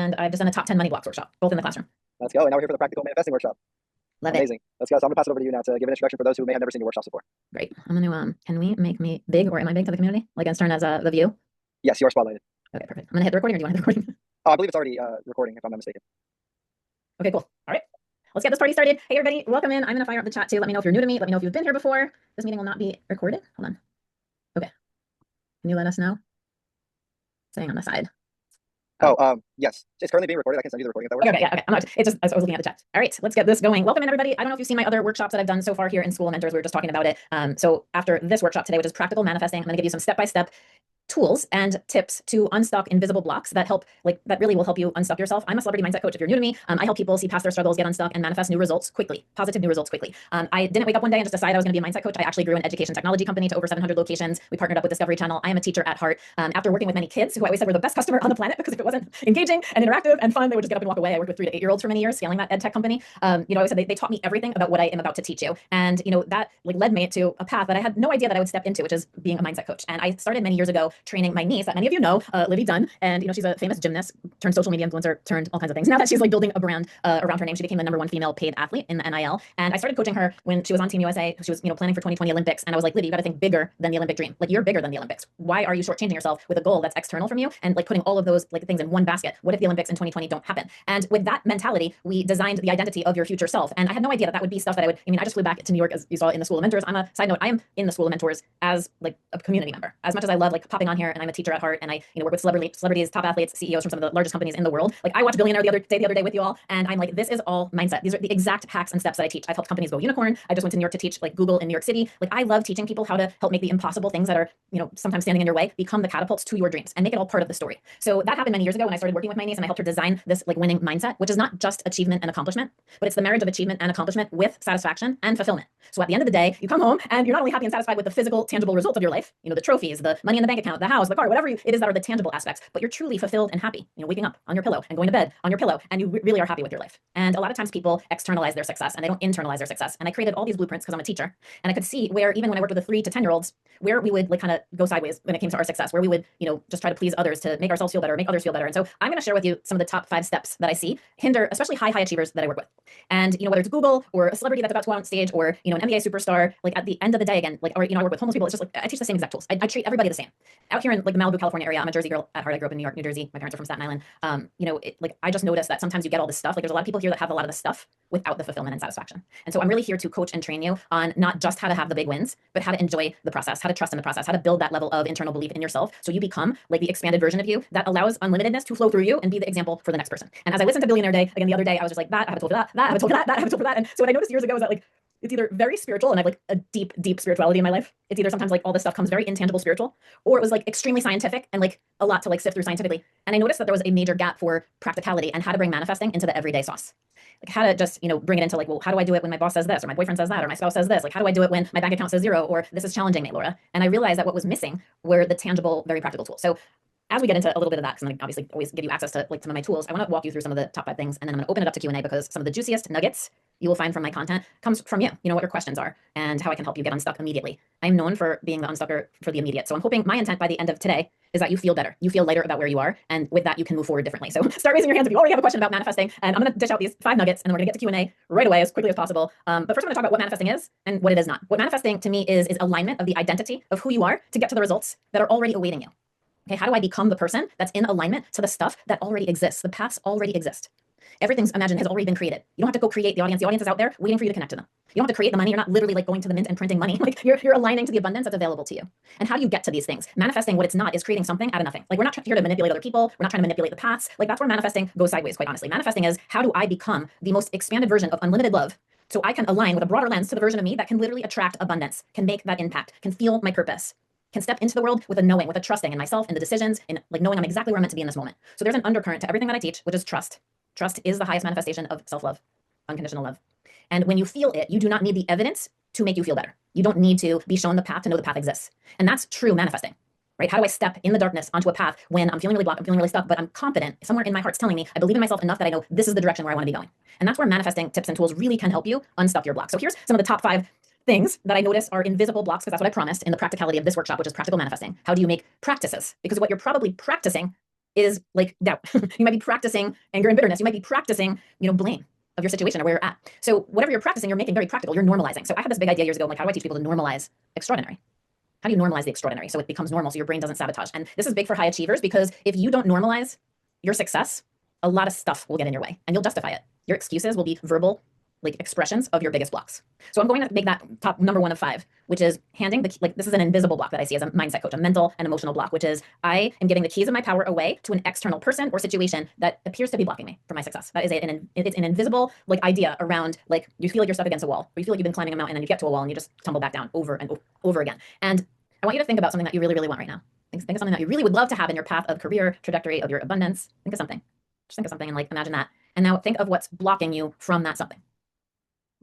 and I've just done a top 10 money blocks workshop, both in the classroom. Let's go. And now we're here for the practical manifesting workshop. Love Amazing. it. Let's go. So I'm gonna pass it over to you now to give an introduction for those who may have never seen your workshops before. Great. I'm gonna can we make me big, or am I big to the community? Like as turn as the view? Yes, you are spotlighted. Okay, perfect. I'm gonna hit the recording, or do you want to hit the recording? Oh, I believe it's already recording, if I'm not mistaken. Okay, cool. All right. Let's get this party started. Hey everybody, welcome in. I'm gonna fire up the chat too. Let me know if you're new to me. Let me know if you've been here before. This meeting will not be recorded. Hold on. Okay. Can you let us know? Saying on the side. Yes, it's currently being recorded. I can send you the recording if that works. Okay, yeah, okay. I'm not. It's just I was looking at the chat. All right, let's get this going. Welcome in, everybody. I don't know if you've seen my other workshops that I've done so far here in School of Mentors. We were just talking about it. So after this workshop today, which is practical manifesting, I'm going to give you some step-by-step tools and tips to unstuck invisible blocks that really will help you unstuck yourself. I'm a celebrity mindset coach. If you're new to me, I help people see past their struggles, get unstuck, and manifest new results quickly, positive new results quickly. I didn't wake up one day and just decide I was going to be a mindset coach. I actually grew an education technology company to over 700 locations. We partnered up with Discovery Channel. I am a teacher at heart. After working with many kids who I always said were the best customer on the planet, because if it wasn't engaging and interactive and fun, they would just get up and walk away. I worked with 3 to 8-year-olds for many years, scaling that ed tech company. I always said they taught me everything about what I am about to teach you. And that led me to a path that I had no idea that I would step into, which is being a mindset coach. And I started many years ago training my niece that many of you know, Libby Dunn, and she's a famous gymnast, turned social media influencer, turned all kinds of things. Now that she's building a brand around her name, she became the #1 female paid athlete in the NIL. And I started coaching her when she was on Team USA. She was planning for 2020 Olympics, and I was like, Libby, you got to think bigger than the Olympic dream. You're bigger than the Olympics. Why are you shortchanging yourself with a goal that's external from you and putting all of those things in one basket? What if the Olympics in 2020 don't happen? And with that mentality, we designed the identity of your future self. And I had no idea that would be stuff that I would. I just flew back to New York, as you saw in the School of Mentors. I'm a side note. I am in the School of Mentors as a community member. As much as I love popping on here, and I'm a teacher at heart, and I work with celebrities, top athletes, CEOs from some of the largest companies in the world. I watched Billionaire the other day with you all, and I'm this is all mindset. These are the exact hacks and steps that I teach. I've helped companies go unicorn. I just went to New York to teach Google in New York City. I love teaching people how to help make the impossible things that are sometimes standing in your way become the catapults to your dreams and make it all part of the story. So that happened many years ago when I started working with my niece, and I helped her design this winning mindset, which is not just achievement and accomplishment, but it's the marriage of achievement and accomplishment with satisfaction and fulfillment. So at the end of the day, you come home and you're not only happy and satisfied with the physical, tangible results of your life, the trophies, the money in the bank account, the house, the car, whatever it is that are the tangible aspects, but you're truly fulfilled and happy, waking up on your pillow and going to bed on your pillow, and you really are happy with your life. And a lot of times people externalize their success and they don't internalize their success. And I created all these blueprints because I'm a teacher, and I could see where, even when I worked with the 3 to 10-year-olds, where we would kind of go sideways when it came to our success, where we would, just try to please others to make ourselves feel better, make others feel better. And so I'm going to share with you some of the top 5 steps that I see hinder, especially high achievers that I work with. And, whether it's Google or a celebrity that's about to go on stage, or, an NBA superstar, at the end of the day, again, or, I work with homeless people. It's just I teach the same exact tools. I treat everybody the same. Out here in the Malibu, California area, I'm a Jersey girl at heart. I grew up in New York, New Jersey. My parents are from Staten Island. I just noticed that sometimes you get all this stuff. There's a lot of people here that have a lot of the stuff without the fulfillment and satisfaction. And so I'm really here to coach and train you on not just how to have the big wins, but how to enjoy the process, how to trust in the process, how to build that level of internal belief in yourself, so you become the expanded version of you that allows unlimitedness to flow through you and be the example for the next person. And as I listened to Billionaire Day again the other day, I was just that I have a tool for that, I have a tool for that, I have a tool for that. And so what I noticed years ago is that it's either very spiritual, and I have a deep spirituality in my life. It's either sometimes all this stuff comes very intangible spiritual, or it was extremely scientific and a lot to sift through scientifically. And I noticed that there was a major gap for practicality and how to bring manifesting into the everyday sauce. How to just, bring it into well, how do I do it when my boss says this, or my boyfriend says that, or my spouse says this? How do I do it when my bank account says 0, or this is challenging me, Laura? And I realized that what was missing were the tangible, very practical tools. So as we get into a little bit of that, because I'm going to obviously always give you access to some of my tools, I want to walk you through some of the top 5 things, and then I'm going to open it up to Q&A, because some of the juiciest nuggets you will find from my content comes from you. What your questions are and how I can help you get unstuck immediately. I'm known for being the unstucker for the immediate. So I'm hoping my intent by the end of today is that you feel better. You feel lighter about where you are, and with that, you can move forward differently. So start raising your hands if you already have a question about manifesting, and I'm going to dish out these 5 nuggets, and then we're going to get to Q&A right away as quickly as possible. But first I'm going to talk about what manifesting is and what it is not. What manifesting to me is alignment of the identity of who you are to get to the results that are already awaiting you. Okay, how do I become the person that's in alignment to the stuff that already exists? The paths already exist. Everything's imagined has already been created. You don't have to go create the audience. The audience is out there waiting for you to connect to them. You don't have to create the money. You're not literally going to the mint and printing money. You're aligning to the abundance that's available to you. And how do you get to these things? Manifesting, what it's not, is creating something out of nothing. We're not here to manipulate other people. We're not trying to manipulate the paths. That's where manifesting goes sideways, quite honestly. Manifesting is, how do I become the most expanded version of unlimited love, so I can align with a broader lens to the version of me that can literally attract abundance, can make that impact, can feel my purpose, can step into the world with a knowing, with a trusting in myself and the decisions, and knowing I'm exactly where I'm meant to be in this moment. So there's an undercurrent to everything that I teach, which is trust. Trust is the highest manifestation of self-love, unconditional love. And when you feel it, you do not need the evidence to make you feel better. You don't need to be shown the path to know the path exists. And that's true manifesting, right? How do I step in the darkness onto a path when I'm feeling really blocked, I'm feeling really stuck, but I'm confident, somewhere in my heart's telling me, I believe in myself enough that I know this is the direction where I want to be going. And that's where manifesting tips and tools really can help you unstuck your block. So here's some of the top 5 things that I notice are invisible blocks, because that's what I promised in the practicality of this workshop, which is practical manifesting. How do you make practices? Because what you're probably practicing is like doubt. You might be practicing anger and bitterness. You might be practicing, blame of your situation or where you're at. So whatever you're practicing, you're making very practical. You're normalizing. So I had this big idea years ago, like, how do I teach people to normalize extraordinary? How do you normalize the extraordinary so it becomes normal, so your brain doesn't sabotage? And this is big for high achievers, because if you don't normalize your success, a lot of stuff will get in your way and you'll justify it. Your excuses will be verbal, like, expressions of your biggest blocks. So I'm going to make that top number 1 of 5, which is handing this is an invisible block that I see as a mindset coach, a mental and emotional block, which is I am giving the keys of my power away to an external person or situation that appears to be blocking me from my success. That is it's an invisible idea around, like, you feel like you're stuck against a wall, or you feel like you've been climbing a mountain and you get to a wall and you just tumble back down over and over again. And I want you to think about something that you really, really want right now. Think of something that you really would love to have in your path of career trajectory of your abundance. Think of something. Just think of something and, like, imagine that. And now think of what's blocking you from that something.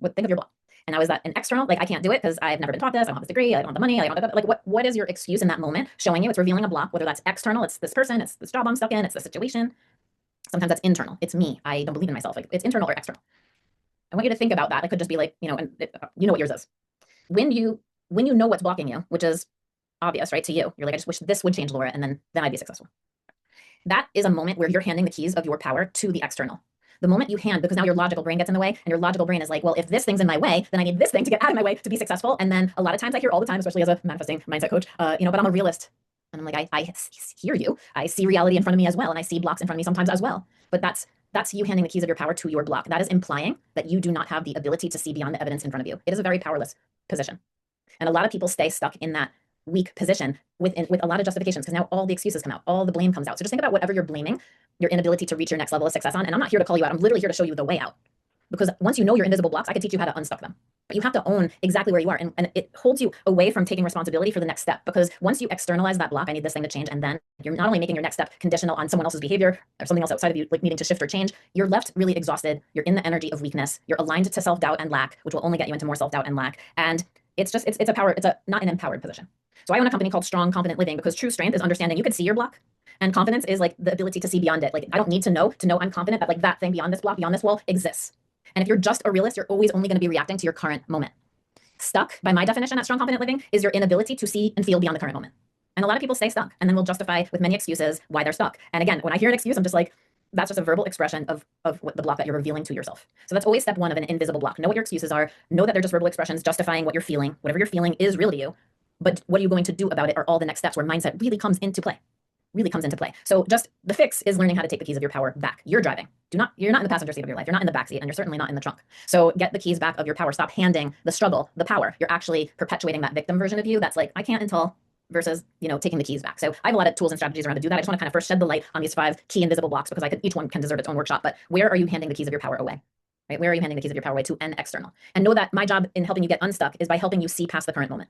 Think of your block. And now, is that an external? Like, I can't do it because I've never been taught this. I don't have this degree. I don't have the money. I don't have like, what is your excuse in that moment showing you? It's revealing a block, whether that's external, it's this person, it's this job I'm stuck in, it's the situation. Sometimes that's internal. It's me. I don't believe in myself. Like, it's internal or external. I want you to think about that. It could just be like, you know what yours is. When you know what's blocking you, which is obvious, right, to you, you're like, I just wish this would change, Laura, and then I'd be successful. That is a moment where you're handing the keys of your power to the external. The moment you hand, because now your logical brain gets in the way, and your logical brain is like, well, if this thing's in my way, then I need this thing to get out of my way to be successful. And then a lot of times I hear all the time, especially as a manifesting mindset coach, but I'm a realist. And I'm like, I hear you. I see reality in front of me as well. And I see blocks in front of me sometimes as well. But that's you handing the keys of your power to your block. That is implying that you do not have the ability to see beyond the evidence in front of you. It is a very powerless position. And a lot of people stay stuck in that weak position with a lot of justifications, because now all the excuses come out, all the blame comes out. So just think about whatever you're blaming your inability to reach your next level of success on. And I'm not here to call you out. I'm literally here to show you the way out. Because once you know your invisible blocks, I can teach you how to unstuck them. But you have to own exactly where you are. And it holds you away from taking responsibility for the next step. Because once you externalize that block, I need this thing to change, and then you're not only making your next step conditional on someone else's behavior or something else outside of you, like needing to shift or change, you're left really exhausted. You're in the energy of weakness. You're aligned to self-doubt and lack, which will only get you into more self-doubt and lack. And it's not an empowered position. So I own a company called Strong Confident Living, because true strength is understanding you can see your block, and confidence is like the ability to see beyond it. Like, I don't need to know I'm confident that, like, that thing beyond this block, beyond this wall exists. And if you're just a realist, you're always only going to be reacting to your current moment. Stuck, by my definition at Strong Confident Living, is your inability to see and feel beyond the current moment. And a lot of people stay stuck and then will justify with many excuses why they're stuck. And again, when I hear an excuse, I'm just like, that's just a verbal expression of what the block that you're revealing to yourself. So that's always step 1 of an invisible block. Know what your excuses are. Know that they're just verbal expressions justifying what you're feeling. Whatever you're feeling is real to you. But what are you going to do about it are all the next steps where mindset really comes into play. So just the fix is learning how to take the keys of your power back. You're driving. You're not in the passenger seat of your life. You're not in the back seat, and you're certainly not in the trunk. So get the keys back of your power. Stop handing the struggle the power. You're actually perpetuating that victim version of you that's like, I can't until, versus, taking the keys back. So I have a lot of tools and strategies around to do that. I just want to kind of first shed the light on these 5 key invisible blocks, because each one can deserve its own workshop. But where are you handing the keys of your power away? Right? Where are you handing the keys of your power away to an external? And know that my job in helping you get unstuck is by helping you see past the current moment.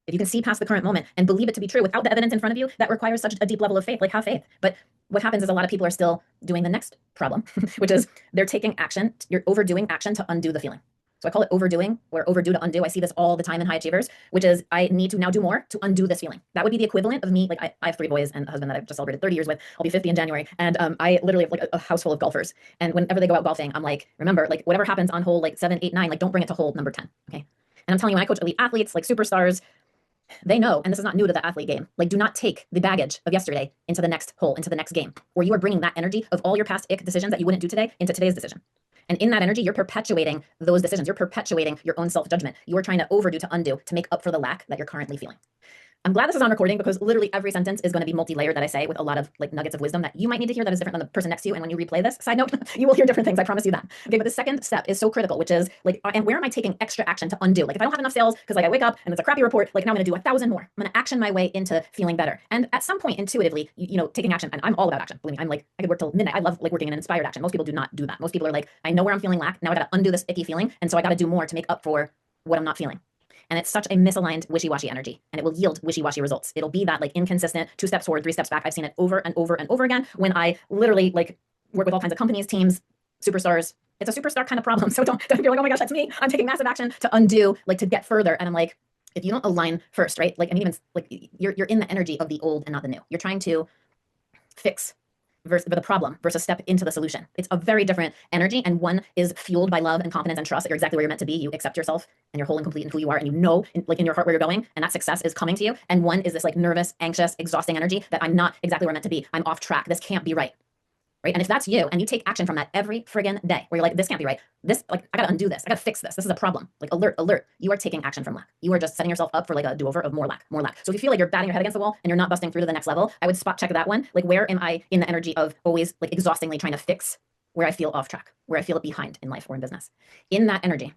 If you can see past the current moment and believe it to be true without the evidence in front of you, that requires such a deep level of faith. Like, have faith. But what happens is a lot of people are still doing the next problem, which is they're taking action. You're overdoing action to undo the feeling. So I call it overdoing, or overdue to undo. I see this all the time in high achievers, which is I need to now do more to undo this feeling. That would be the equivalent of me. Like, I have 3 boys and a husband that I've just celebrated 30 years with. I'll be 50 in January. And I literally have like a house full of golfers. And whenever they go out golfing, I'm like, remember, like, whatever happens on hole like 7, 8, 9, like, don't bring it to hole number 10. Okay. And I'm telling you, when I coach elite athletes, like superstars, they know, and this is not new to the athlete game, like, do not take the baggage of yesterday into the next hole, into the next game, or you are bringing that energy of all your past ick decisions that you wouldn't do today into today's decision. And in that energy, you're perpetuating those decisions. You're perpetuating your own self-judgment. You are trying to overdo to undo to make up for the lack that you're currently feeling. I'm glad this is on recording, because literally every sentence is going to be multi-layered that I say, with a lot of like nuggets of wisdom that you might need to hear that is different than the person next to you. And when you replay this, side note, you will hear different things. I promise you that. Okay, but the second step is so critical, which is like, and where am I taking extra action to undo? Like, if I don't have enough sales because, like, I wake up and it's a crappy report, like, now I'm going to do 1,000 more. I'm going to action my way into feeling better. And at some point, intuitively, taking action, and I'm all about action. Believe me, I'm like, I could work till midnight. I love like working in inspired action. Most people do not do that. Most people are like, I know where I'm feeling lack. Now I got to undo this icky feeling. And so I got to do more to make up for what I'm not feeling. And it's such a misaligned wishy-washy energy, and it will yield wishy-washy results. It'll be that like inconsistent 2 steps forward, 3 steps back. I've seen it over and over and over again when I literally like work with all kinds of companies, teams, superstars. It's a superstar kind of problem. So don't feel like, oh my gosh, that's me. I'm taking massive action to undo, like, to get further. And I'm like, if you don't align first, right? Like, and even like you're in the energy of the old and not the new. You're trying to fix versus the problem versus step into the solution. It's a very different energy, and one is fueled by love and confidence and trust that you're exactly where you're meant to be. You accept yourself and you're whole and complete in who you are, and you know in your heart where you're going, and that success is coming to you. And one is this like nervous, anxious, exhausting energy that I'm not exactly where I'm meant to be. I'm off track. This can't be right. Right? And if that's you and you take action from that every friggin' day where you're like, this can't be right. This, like, I gotta undo this. I gotta fix this. This is a problem. Like, alert, alert. You are taking action from lack. You are just setting yourself up for like a do-over of more lack, more lack. So if you feel like you're batting your head against the wall and you're not busting through to the next level, I would spot check that one. Like, where am I in the energy of always like exhaustingly trying to fix where I feel off track, where I feel behind in life or in business? In that energy,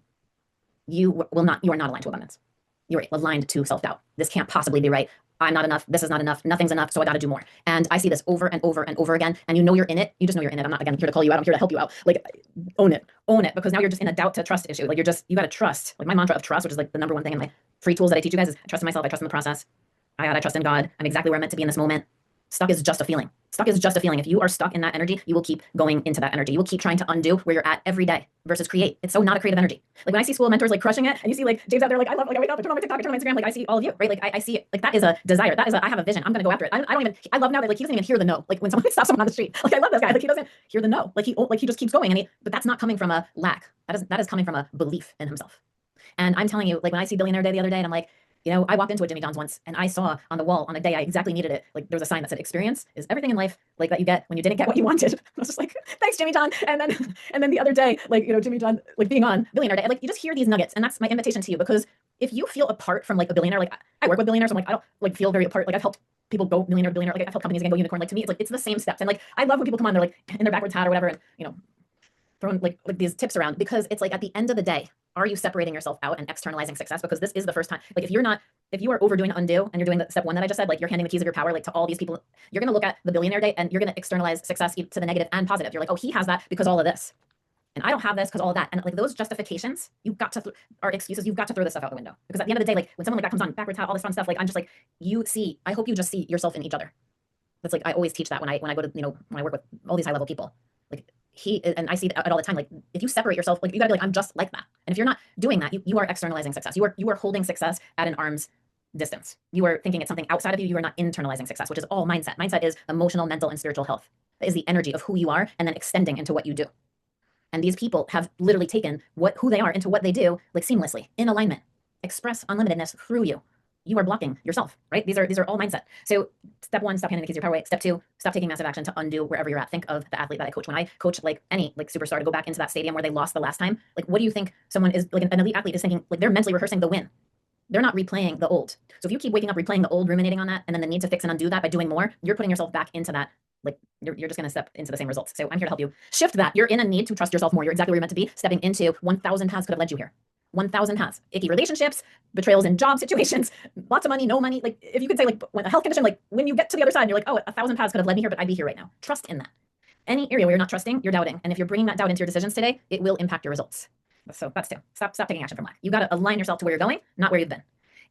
you are not aligned to abundance. You're aligned to self-doubt. This can't possibly be right. I'm not enough. This is not enough. Nothing's enough. So I got to do more. And I see this over and over and over again. And you know you're in it. You just know you're in it. I'm not, again, here to call you out. I'm here to help you out. Like, own it, because now you're just in a doubt to trust issue. Like, you got to trust. Like, my mantra of trust, which is like the number one thing in my free tools that I teach you guys, is I trust in myself. I trust in the process. I trust in God. I'm exactly where I'm meant to be in this moment. Stuck is just a feeling. Stuck is just a feeling. If you are stuck in that energy, you will keep going into that energy. You will keep trying to undo where you're at every day versus create. It's so not a creative energy. Like when I see school mentors like crushing it, and you see like James out there, like I love, like I wake up, I turn on my TikTok, I turn on my Instagram, like I see all of you, right? Like I see it, like that is a desire. That is I have a vision. I'm gonna go after it. I love now that like he doesn't even hear the no. Like when someone stops someone on the street, like I love this guy. Like he doesn't hear the no. Like he just keeps going, but that's not coming from a lack. That is coming from a belief in himself. And I'm telling you, like when I see Billionaire Day the other day, and I'm like, you know, I walked into a Jimmy John's once and I saw on the wall on a day I exactly needed it. Like there was a sign that said experience is everything in life like that you get when you didn't get what you wanted. I was just like, thanks, Jimmy John. And then the other day, like, you know, Jimmy John, like being on Billionaire Day, like you just hear these nuggets. And that's my invitation to you, because if you feel apart from like a billionaire, like I work with billionaires, I'm like, I don't like feel very apart. Like I've helped people go millionaire, billionaire, like I've helped companies again go unicorn. Like to me, it's like, it's the same steps. And like, I love when people come on, they're like in their backwards hat or whatever, and you know, throwing like these tips around, because it's like at the end of the day, are you separating yourself out and externalizing success? Because this is the first time, like if you are overdoing undo and you're doing the step one that I just said, like you're handing the keys of your power, like to all these people, you're going to look at the Billionaire Day and you're going to externalize success to the negative and positive. You're like, oh, he has that because all of this. And I don't have this because all of that. And like those justifications, you've got to, are excuses. You've got to throw this stuff out the window. Because at the end of the day, like when someone like that comes on, backwards hat, all this fun stuff, like I'm just like, I hope you just see yourself in each other. That's like, I always teach that when I go to, you know, when I work with all these high level people, like and I see it all the time. Like if you separate yourself, like you gotta be like, I'm just like that. And if you're not doing that, you are externalizing success. You are holding success at an arm's distance. You are thinking it's something outside of you. You are not internalizing success, which is all mindset. Mindset is emotional, mental, and spiritual health. That is the energy of who you are and then extending into what you do. And these people have literally taken who they are into what they do, like seamlessly, in alignment. Express unlimitedness through you. You are blocking yourself, right? These are all mindset. So step one, stop handing the keys of your power away. Step two, stop taking massive action to undo wherever you're at. Think of the athlete that I coach. When I coach like any like superstar to go back into that stadium where they lost the last time, like what do you think someone is like an elite athlete is thinking? Like they're mentally rehearsing the win. They're not replaying the old. So if you keep waking up replaying the old, ruminating on that, and then the need to fix and undo that by doing more, you're putting yourself back into that. Like you're just going to step into the same results. So I'm here to help you shift that. You're in a need to trust yourself more. You're exactly where you're meant to be. Stepping into 1,000 paths could have led you here. 1,000 paths. Icky relationships, betrayals in job situations, lots of money, no money. Like if you could say like when a health condition, like when you get to the other side, you're like, oh, 1,000 paths could have led me here, but I'd be here right now. Trust in that. Any area where you're not trusting, you're doubting. And if you're bringing that doubt into your decisions today, it will impact your results. So that's two. Stop taking action from lack. You got to align yourself to where you're going, not where you've been.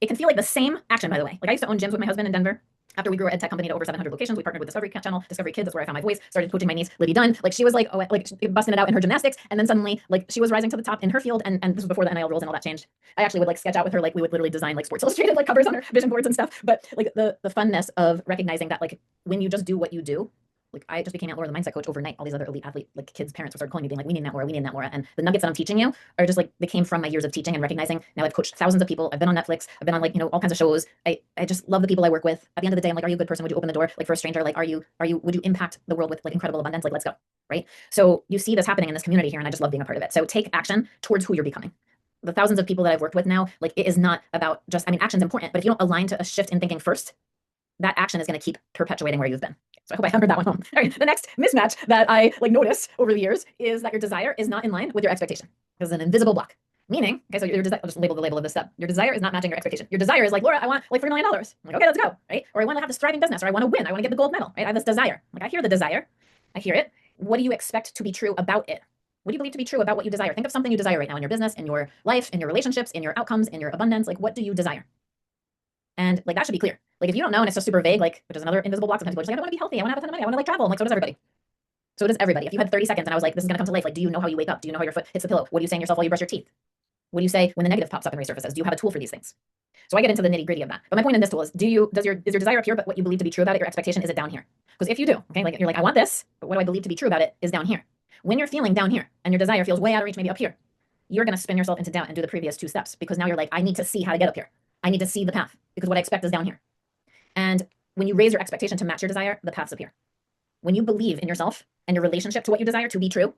It can feel like the same action, by the way. Like I used to own gyms with my husband in Denver. After we grew our ed tech company to over 700 locations, we partnered with Discovery Channel, Discovery Kids. That's where I found my voice. Started coaching my niece, Libby Dunn. Like she was like, oh, like busting it out in her gymnastics, and then suddenly, like she was rising to the top in her field. And this was before the NIL rules and all that changed. I actually would like sketch out with her, like we would literally design like Sports Illustrated like covers on her vision boards and stuff. But like the funness of recognizing that, like when you just do what you do. Like I just became Aunt Laura, the mindset coach overnight. All these other elite athlete, like kids' parents started calling me, being like, we need that more, we need that more. And the nuggets that I'm teaching you are just like, they came from my years of teaching and recognizing. Now I've coached thousands of people. I've been on Netflix. I've been on like, you know, all kinds of shows. I just love the people I work with. At the end of the day, I'm like, are you a good person? Would you open the door like for a stranger? Like, would you impact the world with like incredible abundance? Like, let's go. Right. So you see this happening in this community here, and I just love being a part of it. So take action towards who you're becoming. The thousands of people that I've worked with now, like it is not about just, I mean, action's important, but if you don't align to a shift in thinking first, that action is going to keep perpetuating where you've been. So I hope I hammered that one home. All right. The next mismatch that I like notice over the years is that your desire is not in line with your expectation. There's an invisible block. Meaning, okay, so your desire, I'll just label the label of this step. Your desire is not matching your expectation. Your desire is like, Laura, I want like $3 million. I'm like, okay, let's go. Right. Or I want to have this thriving business, or I want to win. I want to get the gold medal. Right. I have this desire. Like I hear the desire. I hear it. What do you expect to be true about it? What do you believe to be true about what you desire? Think of something you desire right now in your business, in your life, in your relationships, in your outcomes, in your abundance. Like, what do you desire? And like, that should be clear. Like, if you don't know and it's just super vague, like, which is another invisible block, sometimes people are just like, I don't want to be healthy. I want to have a ton of money. I want to like travel. I'm like, so does everybody. So does everybody. If you had 30 seconds and I was like, this is going to come to life. Like, do you know how you wake up? Do you know how your foot hits the pillow? What do you say to yourself while you brush your teeth? What do you say when the negative pops up and resurfaces? Do you have a tool for these things? So I get into the nitty gritty of that. But my point in this tool is, is your desire up here, but what you believe to be true about it, your expectation, is it down here? Because if you do, okay, like you're like, I want this, but what do I believe to be true about it is down here. When you're feeling down here and your desire feels way out of reach, maybe up here, you're going to spin yourself into doubt and do the previous 2 steps, because now you're like, I need to see how to get up here. I need to see the path because what I expect is down here. And when you raise your expectation to match your desire, the paths appear. When you believe in yourself and your relationship to what you desire to be true,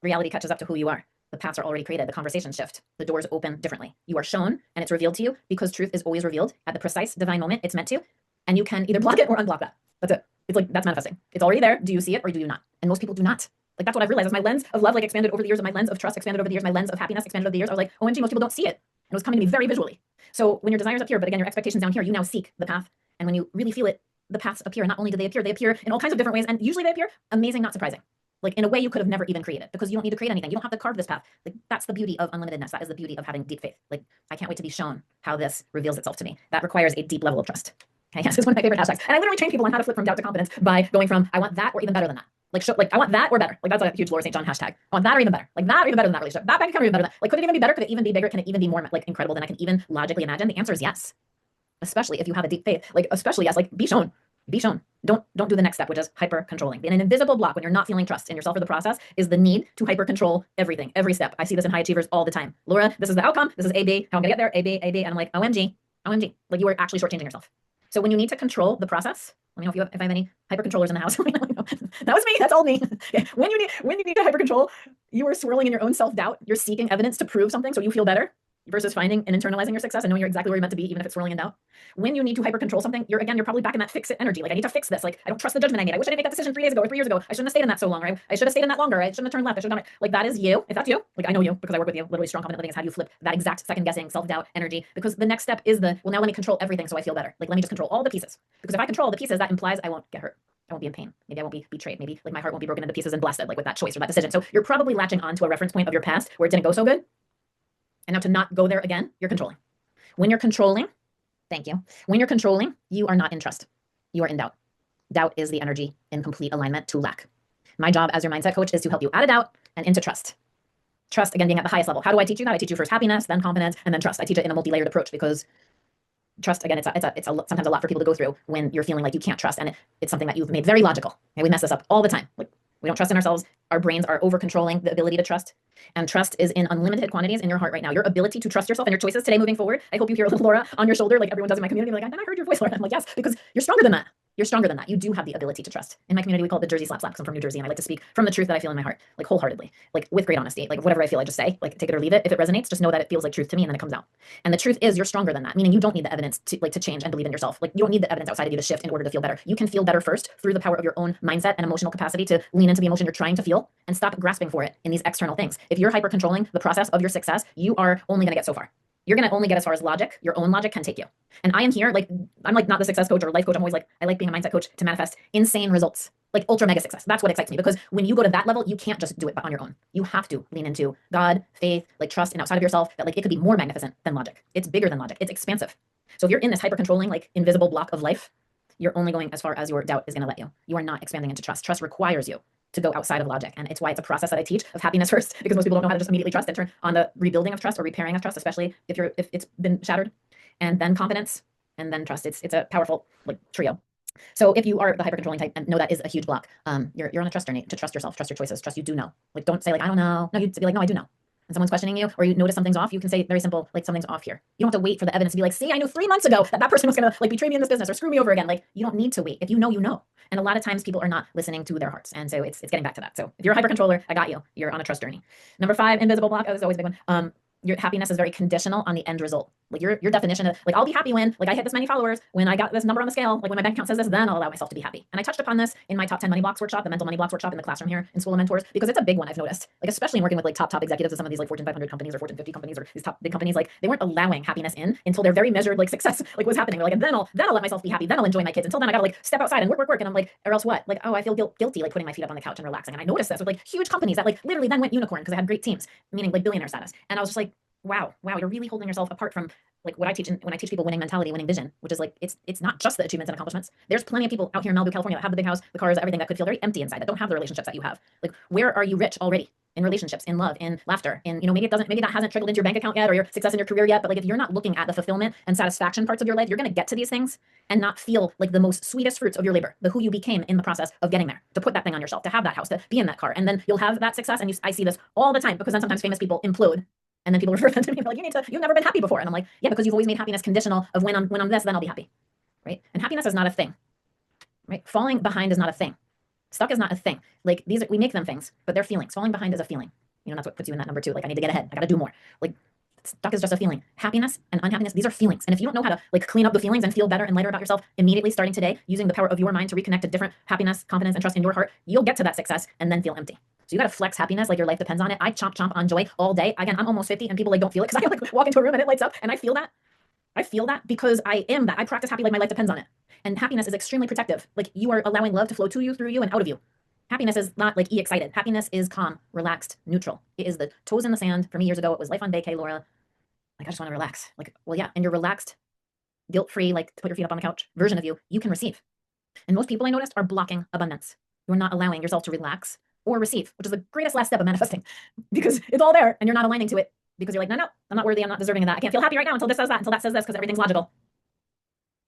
reality catches up to who you are. The paths are already created. The conversations shift. The doors open differently. You are shown and it's revealed to you, because truth is always revealed at the precise divine moment it's meant to. And you can either block it or unblock that. That's it. It's like, that's manifesting. It's already there. Do you see it or do you not? And most people do not. Like, that's what I've realized. As my lens of love like expanded over the years, and my lens of trust expanded over the years, my lens of happiness expanded over the years, I was like, OMG, most people don't see it. And it was coming to me very visually. So when your desire's up here, but again, your expectations down here, you now seek the path. And when you really feel it, the paths appear. And not only do they appear in all kinds of different ways. And usually they appear amazing, not surprising. Like in a way you could have never even created, because you don't need to create anything. You don't have to carve this path. Like, that's the beauty of unlimitedness. That is the beauty of having deep faith. Like, I can't wait to be shown how this reveals itself to me. That requires a deep level of trust. Okay, yes, it's one of my favorite hashtags. And I literally train people on how to flip from doubt to confidence by going from, I want that or even better than that. Like I want that or better. Like, that's a huge Laura St. John hashtag. I want that or even better. Like, that or even better than that relationship. That bank account or even better than that. Like, could it even be better? Could it even be bigger? Can it even be more like incredible than I can even logically imagine? The answer is yes. Especially if you have a deep faith. Like, especially yes, like be shown. Be shown. Don't do the next step, which is hyper controlling. And an invisible block when you're not feeling trust in yourself or the process is the need to hyper control everything, every step. I see this in high achievers all the time. Laura, this is the outcome. This is AB. How I'm gonna get there? AB. And I'm like, OMG. Like, you are actually shortchanging yourself. So when you need to control the process, let me know if I have any hyper controllers in the house. That was me. That's all me. When you need to hyper control, you are swirling in your own self-doubt. You're seeking evidence to prove something so you feel better, versus finding and internalizing your success and knowing you're exactly where you're meant to be, even if it's swirling in doubt. When you need to hyper control something, you're probably back in that fix it energy. Like, I need to fix this. Like, I don't trust the judgment I made. I wish I didn't make that decision 3 days ago or 3 years ago. I shouldn't have stayed in that so long. Or I should have stayed in that longer. I shouldn't have turned left. I should have done it. Like, that is you. If that's you, like, I know you because I work with you. Literally, strong confident living is how you flip that exact second guessing, self-doubt energy. Because the next step is well, now let me control everything so I feel better. Like, let me just control all the pieces. Because if I control all the pieces, that implies I won't get hurt. I won't be in pain. Maybe I won't be betrayed. Maybe like my heart won't be broken into pieces and blasted, like with that choice or that decision. So you're probably latching on to a reference point of your past where it didn't go so good. And now to not go there again, you're controlling. When you're controlling, thank you. When you're controlling, you are not in trust. You are in doubt. Doubt is the energy in complete alignment to lack. My job as your mindset coach is to help you out of doubt and into trust. Trust, again, being at the highest level. How do I teach you that? I teach you first happiness, then confidence, and then trust. I teach it in a multi-layered approach, because trust, again, it's sometimes a lot for people to go through when you're feeling like you can't trust, and it's something that you've made very logical. And we mess this up all the time. Like, we don't trust in ourselves. Our brains are over controlling the ability to trust. And trust is in unlimited quantities in your heart right now. Your ability to trust yourself and your choices today moving forward. I hope you hear a little Laura on your shoulder, like everyone does in my community. Like, I heard your voice, Laura. I'm like, yes, because you're stronger than that. You're stronger than that. You do have the ability to trust. In my community, we call it the Jersey slap slap, because I'm from New Jersey, and I like to speak from the truth that I feel in my heart, like wholeheartedly, like with great honesty. Like, whatever I feel, I just say, like, take it or leave it. If it resonates, just know that it feels like truth to me, and then it comes out. And the truth is, you're stronger than that, meaning you don't need the evidence to change and believe in yourself. Like, you don't need the evidence outside of you to shift in order to feel better. You can feel better first through the power of your own mindset and emotional capacity to lean into the emotion you're trying to feel and stop grasping for it in these external things. If you're hyper controlling the process of your success, you are only going to get so far. You're going to only get as far as logic, your own logic can take you. And I am here, like, I'm like not the success coach or life coach. I'm always like, I like being a mindset coach to manifest insane results, like ultra mega success. That's what excites me, because when you go to that level, you can't just do it on your own. You have to lean into God, faith, like trust, and outside of yourself, that like it could be more magnificent than logic. It's bigger than logic. It's expansive. So if you're in this hyper controlling, like invisible block of life, you're only going as far as your doubt is going to let you. You are not expanding into trust. Trust requires you to go outside of logic. And it's why it's a process that I teach of happiness first, because most people don't know how to just immediately trust and turn on the rebuilding of trust or repairing of trust, especially if it's been shattered, and then confidence, and then trust. It's a powerful like trio. So if you are the hyper controlling type, and know that is a huge block, you're on a trust journey to trust yourself, trust your choices, trust you do know. Like, don't say like, I don't know. No, you be like, no, I do know. And someone's questioning you, or you notice something's off, you can say very simple, like, something's off here. You don't have to wait for the evidence to be like, see, I knew 3 months ago that person was gonna like betray me in this business or screw me over again. Like, you don't need to wait. If you know, you know. And a lot of times people are not listening to their hearts. And so it's getting back to that. So if you're a hyper controller, I got you. You're on a trust journey. Number 5, invisible block. Oh, this is always a big one. Your happiness is very conditional on the end result. Like your definition of like, I'll be happy when like I hit this many followers, when I got this number on the scale, like when my bank account says this, then I'll allow myself to be happy. And I touched upon this in my top 10 money blocks workshop, the mental money blocks workshop in the classroom here in School of Mentors, because it's a big one I've noticed, like especially in working with like top executives of some of these like Fortune 500 companies or Fortune 50 companies or these top big companies. Like, they weren't allowing happiness in until their very measured like success like was happening. They're like, and then I'll let myself be happy, then I'll enjoy my kids. Until then I gotta like step outside and work. And I'm like, or else what? Like, oh, I feel guilty like putting my feet up on the couch and relaxing. And I noticed this with like huge companies that like literally then went unicorn because they had great teams, meaning like billionaire status. And I was just like, wow, you're really holding yourself apart from like what I teach when I teach people winning mentality, winning vision, which is like, it's not just the achievements and accomplishments. There's plenty of people out here in Malibu, California that have the big house, the cars, everything that could feel very empty inside, that don't have the relationships that you have. Like, where are you rich already? in relationships, in love, in laughter, in, maybe that hasn't trickled into your bank account yet or your success in your career yet, but like if you're not looking at the fulfillment and satisfaction parts of your life, you're going to get to these things and not feel like the most sweetest fruits of your labor, the who you became in the process of getting there, to put that thing on your shelf, to have that house, to be in that car. And then you'll have that success. And I see this all the time, because then sometimes famous people implode. And then people refer them to me and be like, you've never been happy before. And I'm like, yeah, because you've always made happiness conditional of when I'm this, then I'll be happy. Right? And happiness is not a thing. Right? Falling behind is not a thing. Stuck is not a thing. Like we make them things, but they're feelings. Falling behind is a feeling. That's what puts you in that number 2. Like I need to get ahead. I got to do more. Like stuck is just a feeling. Happiness and unhappiness, these are feelings. And if you don't know how to like clean up the feelings and feel better and lighter about yourself immediately starting today, using the power of your mind to reconnect to different happiness, confidence, and trust in your heart, you'll get to that success and then feel empty. So you got to flex happiness like your life depends on it. I chomp on joy all day. Again, I'm almost 50 and people like don't feel it because I like walk into a room and it lights up and I feel that. I feel that because I am that. I practice happy like my life depends on it. And happiness is extremely protective. Like you are allowing love to flow to you, through you, and out of you. Happiness is not like excited. Happiness is calm, relaxed, neutral. It is the toes in the sand. For me years ago, it was life on vacay, Laura. Like, I just want to relax. Like, well, yeah. And you're relaxed, guilt-free, like to put your feet up on the couch version of you can receive. And most people I noticed are blocking abundance. You're not allowing yourself to relax or receive, which is the greatest last step of manifesting because it's all there and you're not aligning to it because you're like, no, I'm not worthy. I'm not deserving of that. I can't feel happy right now until this says that, until that says this, because everything's logical.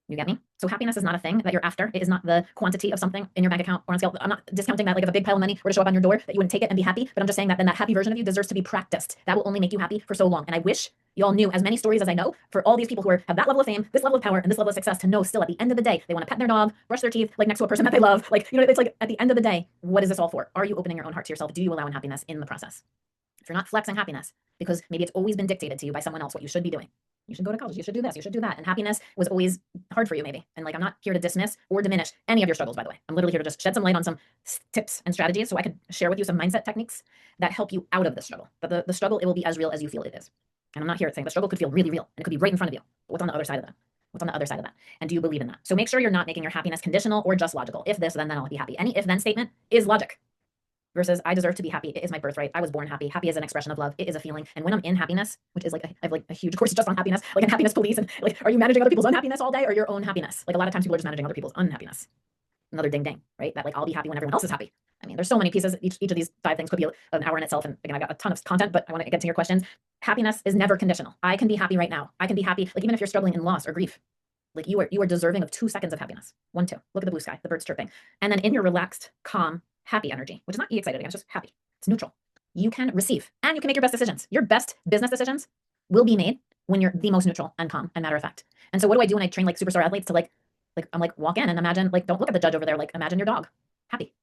You get me? So happiness is not a thing that you're after. It is not the quantity of something in your bank account or on scale. I'm not discounting that like if a big pile of money were to show up on your door that you wouldn't take it and be happy, but I'm just saying that then that happy version of you deserves to be practiced. That will only make you happy for so long. And I wish you all knew as many stories as I know for all these people who have that level of fame, this level of power, and this level of success to know still at the end of the day, they want to pet their dog, brush their teeth, like next to a person that they love. Like, it's like at the end of the day, what is this all for? Are you opening your own heart to yourself? Do you allow unhappiness in the process? If you're not flexing happiness, because maybe it's always been dictated to you by someone else what you should be doing. You should go to college, you should do this, you should do that. And happiness was always hard for you maybe. And like, I'm not here to dismiss or diminish any of your struggles, by the way. I'm literally here to just shed some light on some tips and strategies so I could share with you some mindset techniques that help you out of the struggle. But the struggle, it will be as real as you feel it is. And I'm not here saying the struggle could feel really real and it could be right in front of you. But what's on the other side of that? What's on the other side of that? And do you believe in that? So make sure you're not making your happiness conditional or just logical. If this, then I'll be happy. Any if-then statement is logic. Versus I deserve to be happy. It is my birthright. I was born happy. Happy is an expression of love. It is a feeling. And when I'm in happiness, which is like, I have like a huge course just on happiness, like in happiness police. And like, are you managing other people's unhappiness all day or your own happiness? Like a lot of times people are just managing other people's unhappiness. Another ding ding, right? That like, I'll be happy when everyone else is happy. I mean, there's so many pieces. Each of these 5 things could be an hour in itself. And again, I got a ton of content, but I want to get to your questions. Happiness is never conditional. I can be happy right now. I can be happy. Like even if you're struggling in loss or grief, like you are deserving of 2 seconds of happiness. 1, 2, look at the blue sky, the birds chirping. And then in your relaxed, calm, happy energy, which is not excited again, it's just happy. It's neutral. You can receive and you can make your best decisions. Your best business decisions will be made when you're the most neutral and calm and matter of fact. And so what do I do when I train like superstar athletes to like I'm like, walk in and imagine, like, don't look at the judge over there. Like imagine your dog happy,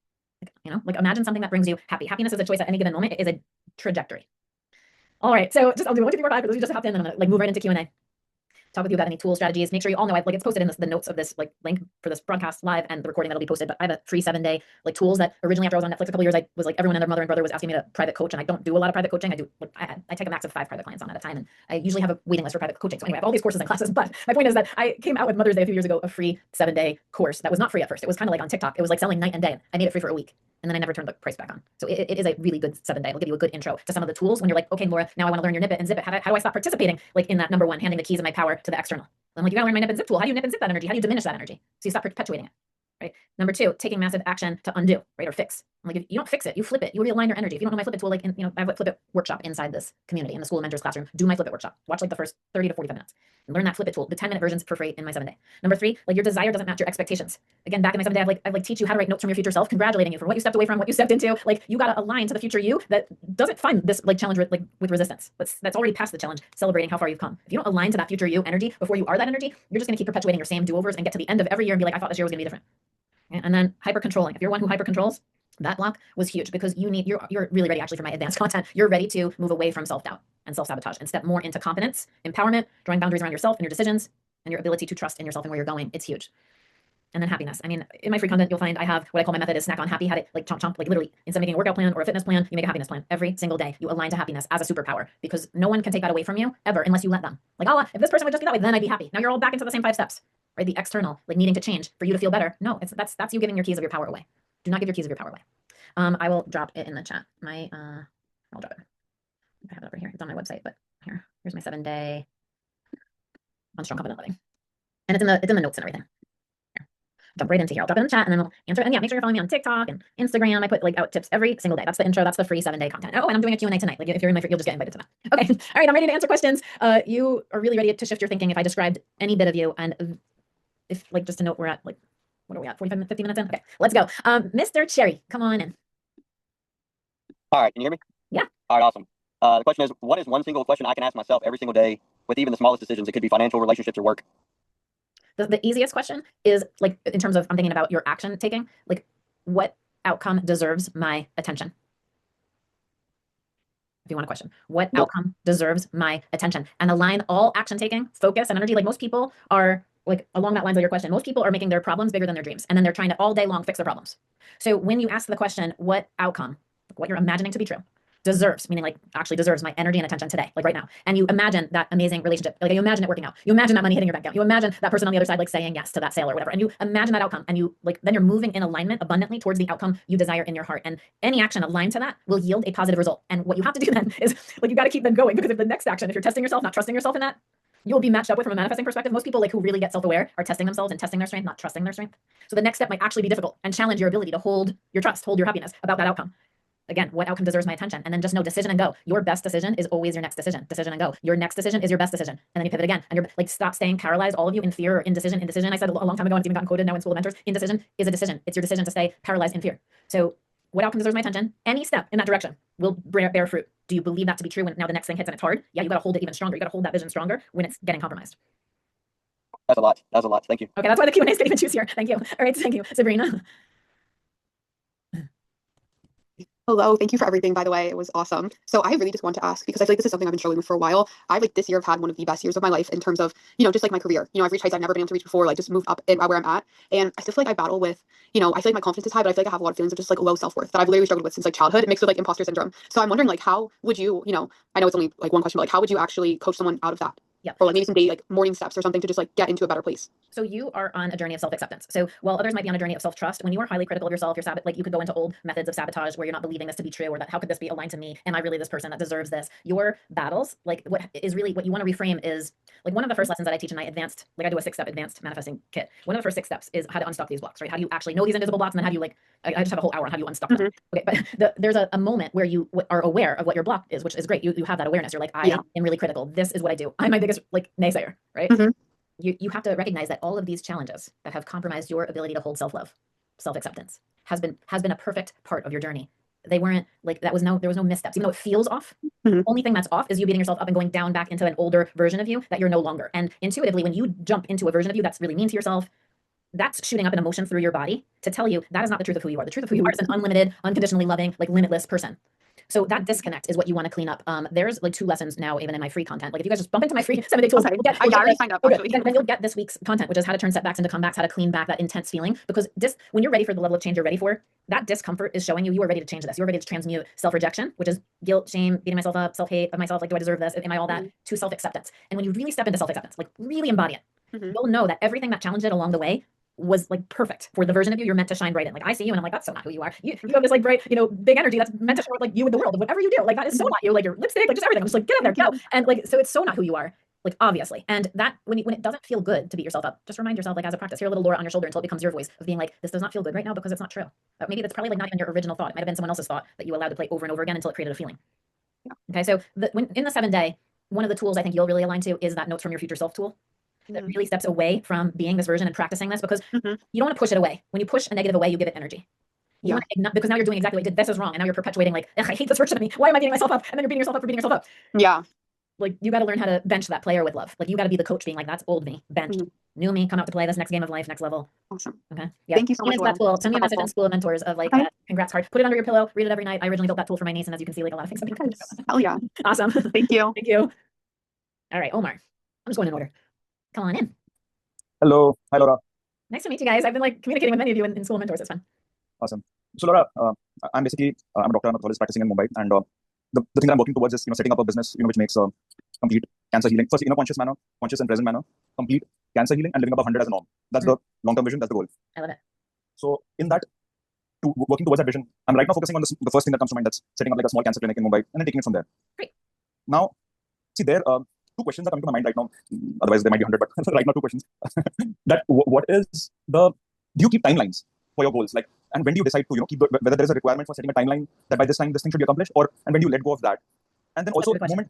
like imagine something that brings you happy. Happiness is a choice at any given moment. It is a trajectory. All right. So I'll do 1, 2, 3, 4, 5 for those who just hopped in and I'm gonna like move right into Q&A. Talk with you about any tool strategies. Make sure you all know it's posted in the notes of this like link for this broadcast live and the recording that'll be posted. But I have a free 7-day like tools that originally after I was on Netflix a couple years, I was like everyone and their mother and brother was asking me to private coach, and I don't do a lot of private coaching. I do I take a max of 5 private clients on at a time, and I usually have a waiting list for private coaching. So anyway, I have all these courses and classes. But my point is that I came out with Mother's Day a few years ago, a free 7-day course that was not free at first. It was kind of like on TikTok. It was like selling night and day. I made it free for a week. And then I never turned the price back on. So it is a really good 7-day. It'll give you a good intro to some of the tools when you're like, okay, Laura, now I want to learn your nip it and zip it. How do I stop participating like in that number 1, handing the keys of my power to the external? I'm like, you gotta learn my nip and zip tool. How do you nip and zip that energy? How do you diminish that energy? So you stop perpetuating it, right? Number 2, taking massive action to undo, right? Or fix. I'm like, if you don't fix it, you flip it. You realign your energy. If you don't know my flip it tool, like, I have a flip it workshop inside this community in the School of Mentors classroom. Do my flip it workshop. Watch like the first 30 to 45 minutes and learn that flip it tool. The 10-minute versions for free in my 7-day. Number 3, like your desire doesn't match your expectations. Again, back in my 7-day, I teach you how to write notes from your future self, congratulating you for what you stepped away from, what you stepped into. Like you gotta align to the future you that doesn't find this like challenge with resistance. That's already past the challenge, celebrating how far you've come. If you don't align to that future you energy before you are that energy, you're just gonna keep perpetuating your same do-overs and get to the end of every year and be like, I thought this year was gonna be different. And then hyper controlling. If you're one who hyper controls, that block was huge because you're really ready actually for my advanced content. You're ready to move away from self-doubt and self-sabotage and step more into confidence, empowerment, drawing boundaries around yourself and your decisions and your ability to trust in yourself and where you're going. It's huge. And then happiness. I mean, in my free content, you'll find I have what I call my method is snack on happy. How to like chomp, like literally instead of making a workout plan or a fitness plan, you make a happiness plan every single day. You align to happiness as a superpower because no one can take that away from you ever unless you let them. Like, oh, if this person would just be that way, then I'd be happy. Now you're all back into the same 5 steps, right? The external, like needing to change for you to feel better. No, that's you giving your keys of your power away. Do not give your keys of your power away. I will drop it in the chat. I'll drop it. I have it over here. It's on my website, but here's my 7-day on strong confident living. And it's in the notes and everything. Here. jump right into here. I'll drop it in the chat and then we'll answer it. And yeah, make sure you're following me on TikTok and Instagram. I put like out tips every single day. That's the intro. That's the free 7-day content. Oh, and I'm doing a Q&A tonight. Like if you're in my, you'll just get invited to that. Okay. All right. I'm ready to answer questions. You are really ready to shift your thinking if I described any bit of you. And if like, just to note, we're at like, what are we at? 45, 50 minutes in? Okay, let's go. Mr. Cherry, come on in. All right, can you hear me? Yeah. All right, awesome. The question is, what is one single question I can ask myself every single day with even the smallest decisions? It could be financial, relationships, or work. The easiest question is like, in terms of, I'm thinking about your action taking, like what outcome deserves my attention? If you want a question, what outcome deserves my attention? And align all action taking, focus, and energy. Like most people are like along that lines of your question, most people are making their problems bigger than their dreams. And then they're trying to all day long fix their problems. So when you ask the question, what outcome, what you're imagining to be true, deserves, meaning like actually deserves my energy and attention today, like right now. And you imagine that amazing relationship, like you imagine it working out. You imagine that money hitting your bank account. You imagine that person on the other side, like saying yes to that sale or whatever. And you imagine that outcome and you like, then you're moving in alignment abundantly towards the outcome you desire in your heart. And any action aligned to that will yield a positive result. And what you have to do then is like, you got to keep them going, because if the next action, if you're testing yourself, not trusting yourself in that, you'll be matched up with from a manifesting perspective. Most people like who really get self-aware are testing themselves and testing their strength, not trusting their strength. So the next step might actually be difficult and challenge your ability to hold your trust, hold your happiness about that outcome. Again, what outcome deserves my attention? And then just know, decision and go. Your best decision is always your next decision. Decision and go. Your next decision is your best decision. And then you pivot again. And you're like, stop staying paralyzed, all of you, in fear or indecision. Indecision, I said a long time ago, and it's even gotten quoted now in School of Mentors. Indecision is a decision. It's your decision to stay paralyzed in fear. So what outcome deserves my attention? Any step in that direction will bear fruit. Do you believe that to be true when now the next thing hits and it's hard? Yeah, you got to hold it even stronger. You got to hold that vision stronger when it's getting compromised. That's a lot. That's a lot. Thank you. Okay, that's why the Q&A is getting choose here. Thank you. All right, thank you. Sabrina. Hello, thank you for everything, by the way. It was awesome. So I really just want to ask, because I feel like this is something I've been struggling with for a while. I like this year have had one of the best years of my life in terms of, just like my career. I've reached heights I've never been able to reach before, like just moved up where I'm at. And I still feel like I battle with, I feel like my confidence is high, but I feel like I have a lot of feelings of just like low self-worth that I've literally struggled with since like childhood, mixed with like imposter syndrome. So I'm wondering like, how would you, I know it's only like one question, but like, how would you actually coach someone out of that? Yeah. Or like maybe some daily like morning steps or something to just like get into a better place. So you are on a journey of self-acceptance. So while others might be on a journey of self-trust, when you are highly critical of yourself, like you could go into old methods of sabotage where you're not believing this to be true, or that how could this be aligned to me? Am I really this person that deserves this? Your battles, like what is really what you want to reframe is like one of the first lessons that I teach in my advanced, like I do a 6-step advanced manifesting kit. One of the first 6 steps is how to unstuck these blocks, right? How do you actually know these invisible blocks? And then how do you like, I just have a whole hour on how do you unstuck them. Okay, but there's a moment where you are aware of what your block is, which is great. You have that awareness. You're like, I am really critical. This is what I do. I'm my biggest like naysayer, right? You have to recognize that all of these challenges that have compromised your ability to hold self-love, self-acceptance has been a perfect part of your journey. They weren't like, there was no missteps, even though it feels off. The only thing that's off is you beating yourself up and going down back into an older version of you that you're no longer. And intuitively, when you jump into a version of you that's really mean to yourself, that's shooting up an emotion through your body to tell you that is not the truth of who you are. The truth of who you are is an unlimited, unconditionally loving, like limitless person. So that disconnect is what you want to clean up. There's like 2 lessons now, even in my free content. Like if you guys just bump into my free 7-day tools, I already signed up actually. Then you'll get this week's content, which is how to turn setbacks into comebacks, how to clean back that intense feeling. Because when you're ready for the level of change you're ready for, that discomfort is showing you are ready to change this. You're ready to transmute self-rejection, which is guilt, shame, beating myself up, self-hate of myself. Like, do I deserve this? Am I all that? To self-acceptance. And when you really step into self-acceptance, like really embody it, you'll know that everything that challenged it along the way was like perfect for the version of you you're meant to shine bright in. Like I see you and I'm like, that's so not who you are. You have this like bright, big energy that's meant to show like you with the world. Whatever you do, like that is so not you. Like your lipstick, like just everything. I'm just like, get in there, go. And like, so it's so not who you are. Like obviously. And that when it doesn't feel good to beat yourself up, just remind yourself like as a practice, hear a little Laura on your shoulder until it becomes your voice of being like, this does not feel good right now because it's not true. Maybe that's probably like not even your original thought. It might have been someone else's thought that you allowed to play over and over again until it created a feeling. Okay. So in the 7-day, one of the tools I think you'll really align to is that notes from your future self tool. That really steps away from being this version and practicing this, because you don't want to push it away. When you push a negative away, you give it energy. You want to because now you're doing exactly what you did. This is wrong. And now you're perpetuating like, I hate this version of me. Why am I beating myself up? And then you're beating yourself up for beating yourself up. Yeah. Like you got to learn how to bench that player with love. Like you got to be the coach being like, that's old me, benched. New me, come out to play this next game of life, next level. Awesome. Okay. Yeah. Thank you so much. Send me a message in School of Mentors of like, congrats card. Put it under your pillow. Read it every night. I originally built that tool for my niece, and as you can see, like a lot of things. Hell yeah. Awesome. Thank you. Thank you. All right, Omar. I'm just going in order. Come on in. Hello. Hi, Laura. Nice to meet you guys. I've been like communicating with many of you in School of Mentors. It's fun. Awesome. So, Laura, I'm basically I'm a doctor. I'm a pathologist practicing in Mumbai, and the thing that I'm working towards is setting up a business which makes complete cancer healing, first in a conscious manner, conscious and present manner, complete cancer healing, and living above 100 as a norm. That's the long-term vision. That's the goal. I love it. So, in that, working towards that vision, I'm right now focusing on the first thing that comes to mind. That's setting up like a small cancer clinic in Mumbai, and then taking it from there. Great. Now, see there. 2 questions are coming to my mind right now. Otherwise, there might be 100, but right now 2 questions. That what is the do you keep timelines for your goals? Like, and when do you decide to, keep whether there is a requirement for setting a timeline that by this time this thing should be accomplished, and when do you let go of that? And then also moment.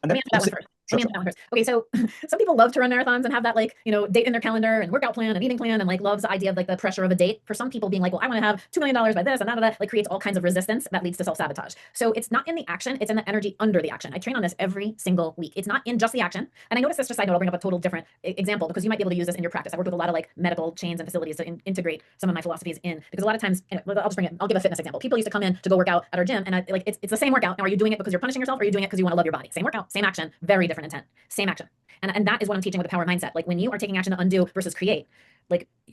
And then Let me answer that one first. Let me answer that one first. Okay, so some people love to run marathons and have that date in their calendar and workout plan and eating plan and loves the idea of the pressure of a date. For some people being like, well, I want to have $2 million by this and that creates all kinds of resistance that leads to self-sabotage. So it's not in the action, it's in the energy under the action. I train on this every single week. It's not in just the action. And I noticed this, just side note, I'll bring up a total different example because you might be able to use this in your practice. I worked with a lot of medical chains and facilities to integrate some of my philosophies in, because a lot of times, I'll give a fitness example. People used to come in to go work out at our gym and it's the same workout. Now, are you doing it because you're punishing yourself or are you doing it because you want to love your body? Same workout, same action, very different intent, same action. And that is what I'm teaching with the power mindset. When you are taking action to undo versus create,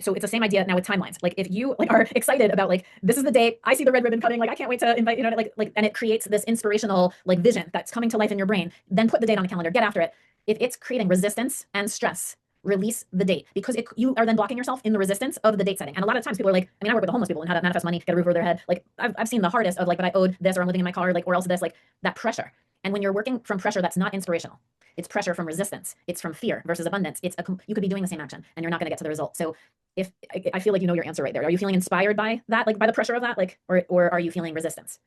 so it's the same idea now with timelines. If you are excited about this is the date, I see the red ribbon cutting, I can't wait to invite, and it creates this inspirational vision that's coming to life in your brain, then put the date on the calendar, get after it. If it's creating resistance and stress, release the date, because you are then blocking yourself in the resistance of the date setting. And a lot of times people are I work with the homeless people and how to manifest money, get a roof over their head. I've seen the hardest of but I owed this, or I'm living in my car, or else this, that pressure. And when you're working from pressure, that's not inspirational. It's pressure from resistance. It's from fear versus abundance. You could be doing the same action and you're not going to get to the result. So if I feel you know your answer right there. Are you feeling inspired by that, by the pressure of that, or are you feeling resistance?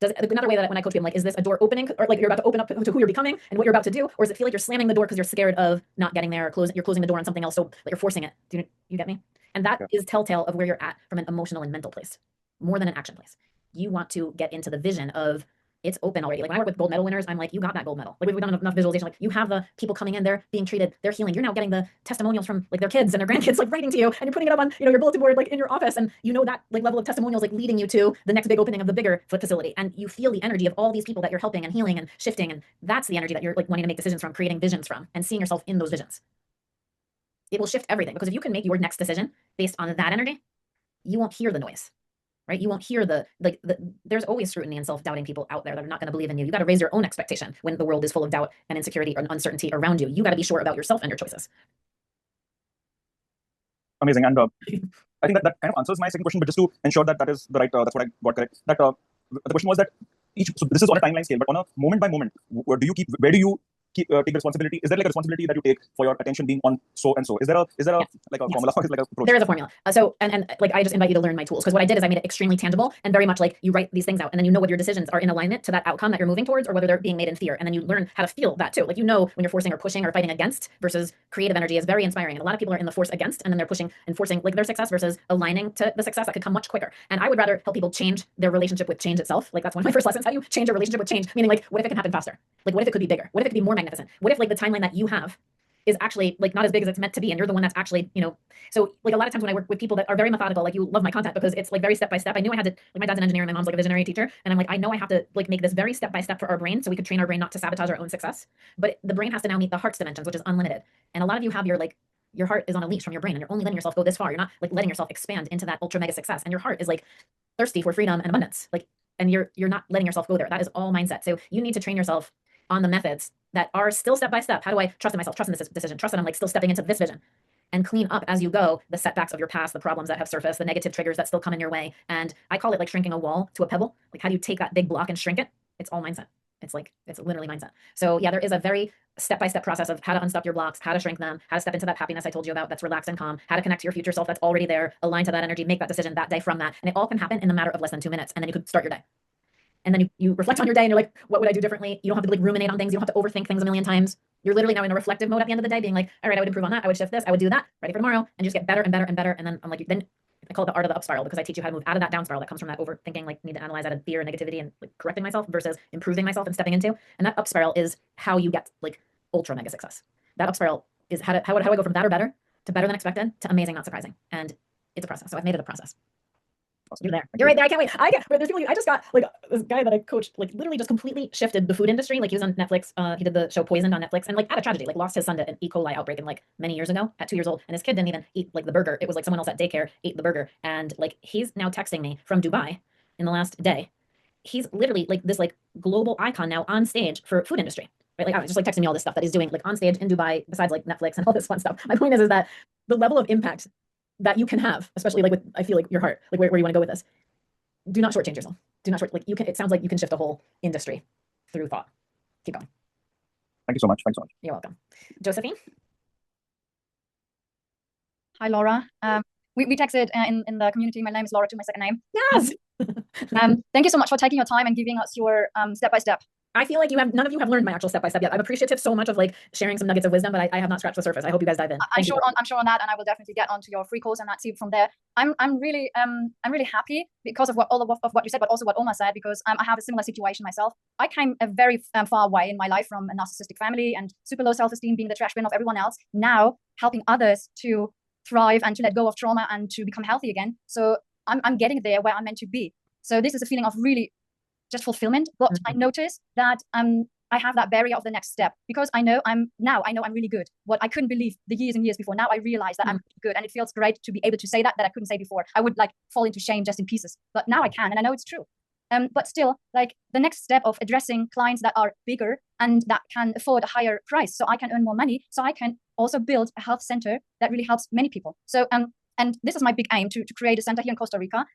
Another way that when I coach people, is this a door opening, or you're about to open up to who you're becoming and what you're about to do, or does it feel like you're slamming the door because you're scared of not getting there, or you're closing the door on something else, so that you're forcing it? Do you get me? And that is telltale of where you're at from an emotional and mental place, more than an action place. You want to get into the vision of it's open already. When I work with gold medal winners, I'm you got that gold medal. We've done enough visualization. You have the people coming in, they're being treated, they're healing. You're now getting the testimonials from their kids and their grandkids writing to you, and you're putting it up on your bulletin board in your office, and that level of testimonials leading you to the next big opening of the bigger facility. And you feel the energy of all these people that you're helping and healing and shifting, and that's the energy that you're wanting to make decisions from, creating visions from, and seeing yourself in those visions. It will shift everything, because if you can make your next decision based on that energy, you won't hear the noise. Right? You won't hear there's always scrutiny and self-doubting people out there that are not going to believe in you. You got to raise your own expectation when the world is full of doubt and insecurity and uncertainty around you. You got to be sure about yourself and your choices. Amazing. And I think that kind of answers my second question, but just to ensure that that is the right, that's what I got correct. That the question was that so this is on a timeline scale, but on a moment by moment, where do you take the responsibility? Is there a responsibility that you take for your attention being on so and so? Is there a formula for it? Approach? There is a formula. So I just invite you to learn my tools, because what I did is I made it extremely tangible and very much you write these things out, and then whether your decisions are in alignment to that outcome that you're moving towards, or whether they're being made in fear, and then you learn how to feel that too. When you're forcing or pushing or fighting against, versus creative energy is very inspiring. And a lot of people are in the force against, and then they're pushing and forcing their success versus aligning to the success that could come much quicker. And I would rather help people change their relationship with change itself. That's one of my first lessons. How do you change a relationship with change? Meaning what if it can happen faster? What if it could be bigger? What if it could be more magnificent? What if the timeline that you have is actually not as big as it's meant to be, and you're the one that's actually so a lot of times when I work with people that are very methodical, you love my content because it's very step by step. I knew I had to, my dad's an engineer and my mom's a visionary teacher, and I'm I know I have to make this very step by step for our brain, so we could train our brain not to sabotage our own success. But the brain has to now meet the heart's dimensions, which is unlimited. And a lot of you have your heart is on a leash from your brain, and you're only letting yourself go this far. You're not letting yourself expand into that ultra mega success, and your heart is thirsty for freedom and abundance, and you're not letting yourself go there. That is all mindset. So you need to train yourself on the methods that are still step by step. How do I trust in myself, trust in this decision, trust that I'm still stepping into this vision, and clean up as you go the setbacks of your past, the problems that have surfaced, the negative triggers that still come in your way. And I call it shrinking a wall to a pebble. How do you take that big block and shrink it? It's all mindset. It's literally mindset. So yeah, there is a very step-by-step process of how to unstuck your blocks, how to shrink them, how to step into that happiness I told you about that's relaxed and calm, how to connect to your future self that's already there, align to that energy, make that decision that day from that. And it all can happen in a matter of less than 2 minutes. And then you could start your day. And then you reflect on your day and you're what would I do differently? You don't have to ruminate on things. You don't have to overthink things a million times. You're literally now in a reflective mode at the end of the day, being all right, I would improve on that. I would shift this. I would do that. Ready for tomorrow. And just get better and better and better. And then I'm then I call it the art of the up spiral, because I teach you how to move out of that down spiral that comes from that overthinking, need to analyze out of fear and negativity and correcting myself versus improving myself and stepping into. And that up spiral is how you get ultra mega success. That up spiral is how do I go from that or better to better than expected to amazing, not surprising. And it's a process. So I've made it a process. Awesome. You're there. You're right there. I can't wait. There's people. I just got this guy that I coached. Literally just completely shifted the food industry. He was on Netflix. He did the show Poisoned on Netflix, and had a tragedy. Lost his son to an _E. coli outbreak, and many years ago at 2 years old. And his kid didn't even eat the burger. It was someone else at daycare ate the burger, and he's now texting me from Dubai in the last day. He's literally this global icon now on stage for food industry. Right? Just texting me all this stuff that he's doing on stage in Dubai, besides Netflix and all this fun stuff. My point is that the level of impact that you can have, especially with I feel your heart, where you want to go with this. Do not shortchange yourself. Do not you can. It sounds like you can shift a whole industry through thought. Keep going. Thank you so much. Thanks so much. You're welcome. Josephine? Hi, Laura. We texted in the community. My name is Laura, to my second name. Yes. Thank you so much for taking your time and giving us your step by step. I feel like none of you have learned my actual step-by-step yet. I'm appreciative so much of like sharing some nuggets of wisdom, but I have not scratched the surface. I hope you guys dive in. I'm sure on that, and I will definitely get onto your free course and see from there. I'm really happy because of all of what you said, but also what Oma said, because I have a similar situation myself. I came a very far away in my life from a narcissistic family and super low self-esteem, being the trash bin of everyone else. Now helping others to thrive and to let go of trauma and to become healthy again. So I'm getting there where I'm meant to be. So this is a feeling of really just fulfillment. But I notice that I have that barrier of the next step, because I know I'm really good. What I couldn't believe the years and years before, now I realize that I'm good, and it feels great to be able to say that I couldn't say before. I would like fall into shame just in pieces, but now I can, and I know it's true. But still, like the next step of addressing clients that are bigger and that can afford a higher price, so I can earn more money, so I can also build a health center that really helps many people. So and this is my big aim, to create a center here in Costa Rica.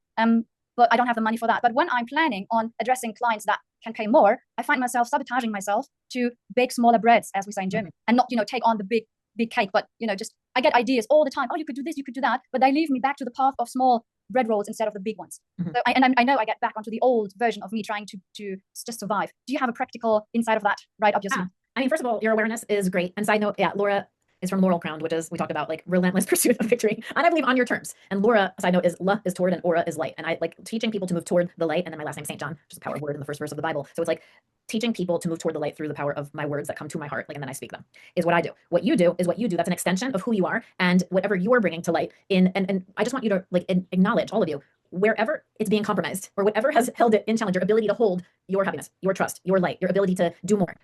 But I don't have the money for that. But when I'm planning on addressing clients that can pay more, I find myself sabotaging myself to bake smaller breads, as we say in German, and not, take on the big cake, but, just, I get ideas all the time. Oh, you could do this, you could do that. But they leave me back to the path of small bread rolls instead of the big ones. So I know I get back onto the old version of me trying to just survive. Do you have a practical insight of that right up your sleeve? I mean, first of all, your awareness is great. And side note, yeah, Laura is from Laurel Crowned, which is, we talked about like relentless pursuit of victory. And I believe on your terms. And Laura, side note, is la is toward and aura is light. And I like teaching people to move toward the light. And then my last name, St. John, which is the power word in the first verse of the Bible. So it's like teaching people to move toward the light through the power of my words that come to my heart, like, and then I speak them, is what I do. What you do is what you do. That's an extension of who you are and whatever you're bringing to light and I just want you to like acknowledge, all of you, wherever it's being compromised or whatever has held it in challenge, your ability to hold your happiness, your trust, your light, your ability to do more.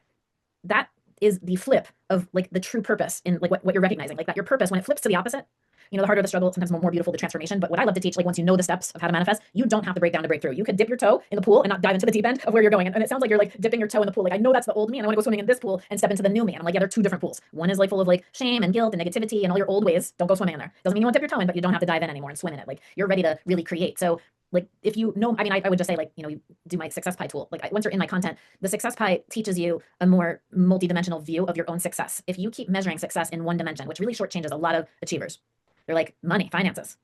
That is the flip of like the true purpose in like what you're recognizing, like that your purpose, when it flips to the opposite, the harder the struggle, sometimes more beautiful the transformation. But what I love to teach, like once you know the steps of how to manifest, you don't have to break down to break through. You could dip your toe in the pool and not dive into the deep end of where you're going. And it sounds like you're like dipping your toe in the pool. Like, I know that's the old me and I want to go swimming in this pool and step into the new me. And I'm like, yeah, they're two different pools. One is like full of like shame and guilt and negativity and all your old ways. Don't go swimming in there. Doesn't mean you won't dip your toe in, but you don't have to dive in anymore and swim in it. Like, you're ready to really create. So like, if you know, I mean, I would just say, like, you do my success pie tool. Like, once you're in my content, the success pie teaches you a more multidimensional view of your own success. If you keep measuring success in one dimension, which really shortchanges a lot of achievers, they're like money, finances,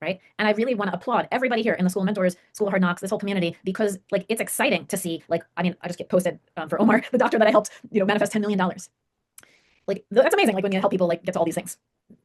right? And I really want to applaud everybody here in the School of Mentors, School of Hard Knocks, this whole community, because like, it's exciting to see, like, I mean, I just get posted for Omar, the doctor that I helped, manifest $10 million. Like, that's amazing. Like, when you help people like get to all these things.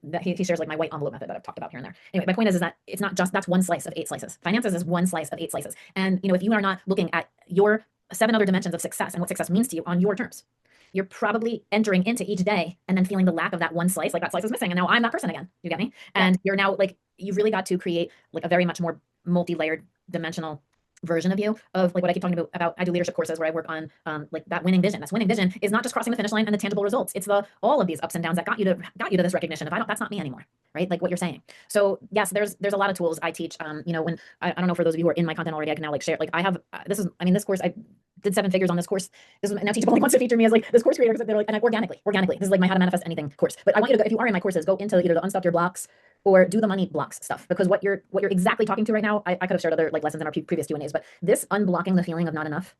That he shares like my white envelope method that I've talked about here and there. Anyway, my point is that it's not just, that's one slice of 8 slices. Finances is one slice of 8 slices. And if you are not looking at your 7 other dimensions of success and what success means to you on your terms, you're probably entering into each day and then feeling the lack of that one slice, like that slice is missing. And now I'm that person again. You get me? And you're now like, you've really got to create like a very much more multi-layered dimensional version of you, of like what I keep talking about. I do leadership courses where I work on like that winning vision. That's winning vision is not just crossing the finish line and the tangible results. It's all of these ups and downs that got you to this recognition of that's not me anymore, right? Like what you're saying. So yes, there's a lot of tools I teach. When I don't know, for those of you who are in my content already, I can now like share. Like I have this course, I did 7 figures on this course. This is now Teachable wants to feature me as like this course creator, because they're like, and organically. This is like my How to Manifest Anything course. But I want you to go, if you are in my courses, go into either the Unstuck Your Blocks or do the money blocks stuff, because what you're exactly talking to right now, I could have shared other like lessons in our previous Q&As, but this unblocking the feeling of not enough,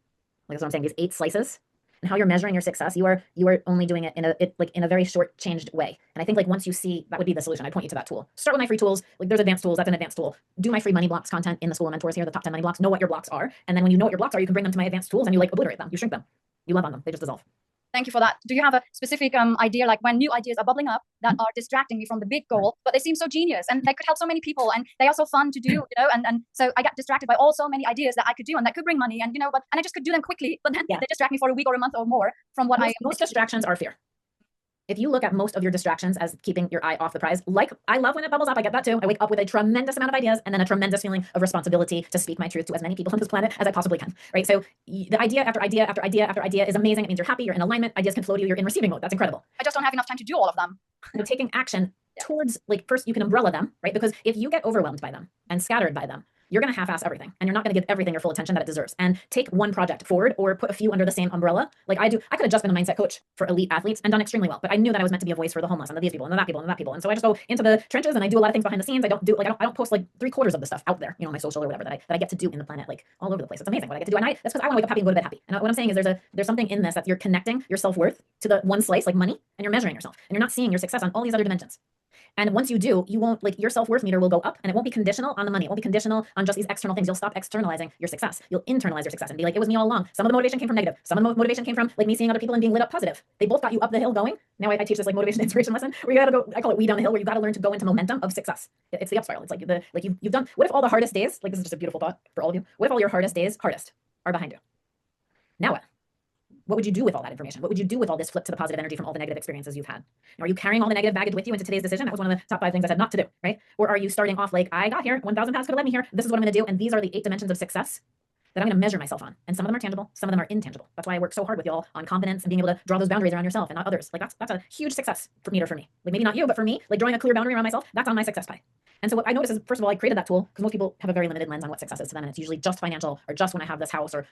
like that's what I'm saying, these 8 slices and how you're measuring your success, you are only doing it in a very short changed way. And I think like once you see, that would be the solution. I'd point you to that tool. Start with my free tools. Like there's advanced tools. That's an advanced tool. Do my free money blocks content in the School of Mentors here, the top 10 money blocks. Know what your blocks are. And then when you know what your blocks are, you can bring them to my advanced tools and you like obliterate them. You shrink them. You love on them. They just dissolve. Thank you for that. Do you have a specific idea, like when new ideas are bubbling up that are distracting me from the big goal, but they seem so genius and they could help so many people and they are so fun to do, and so I get distracted by so many ideas that I could do and that could bring money and, and I just could do them quickly, but then they distract me for a week or a month or more from what most distractions are fear. If you look at most of your distractions as keeping your eye off the prize, like I love when it bubbles up, I get that too. I wake up with a tremendous amount of ideas and then a tremendous feeling of responsibility to speak my truth to as many people on this planet as I possibly can, right? So the idea after idea after idea after idea is amazing. It means you're happy, you're in alignment, ideas can flow to you, you're in receiving mode. That's incredible. I just don't have enough time to do all of them. Taking action towards, like, first you can umbrella them, right? Because if you get overwhelmed by them and scattered by them, you're going to half-ass everything and you're not going to give everything your full attention that it deserves. And take one project forward or put a few under the same umbrella. Like I do. I could have just been a mindset coach for elite athletes and done extremely well, but I knew that I was meant to be a voice for the homeless and these people and that people and that people. And so I just go into the trenches and I do a lot of things behind the scenes. I don't post like 3/4 of the stuff out there, on my social or whatever that I get to do in the planet, like all over the place. It's amazing what I get to do. And that's because I want to wake up happy and go to bed happy. And what I'm saying is there's something in this that you're connecting your self-worth to the one slice, like money, and you're measuring yourself and you're not seeing your success on all these other dimensions. And once you do, you won't, like, your self-worth meter will go up, and it won't be conditional on the money. It won't be conditional on just these external things. You'll stop externalizing your success. You'll internalize your success and be like, it was me all along. Some of the motivation came from negative. Some of the motivation came from like me seeing other people and being lit up positive. They both got you up the hill going. Now I teach this like motivation inspiration lesson where you gotta go, I call it weed down the hill, where you gotta learn to go into momentum of success. It's the up spiral. It's like you've done, what if all the hardest days, like this is just a beautiful thought for all of you. What if all your hardest days, are behind you? Now what? What would you do with all that information? What would you do with all this flip to the positive energy from all the negative experiences you've had? Now, are you carrying all the negative baggage with you into today's decision? That was one of the top 5 things I said not to do, right? Or are you starting off like, I got here, 1,000 paths could have led me here. This is what I'm going to do. And these are the 8 dimensions of success that I'm going to measure myself on. And some of them are tangible, some of them are intangible. That's why I work so hard with y'all on confidence and being able to draw those boundaries around yourself and not others. Like that's a huge success meter for me. Like maybe not you, but for me, like drawing a clear boundary around myself, that's on my success pie. And so what I noticed is, first of all, I created that tool because most people have a very limited lens on what success is to them. And it's usually just financial or just when I have this house or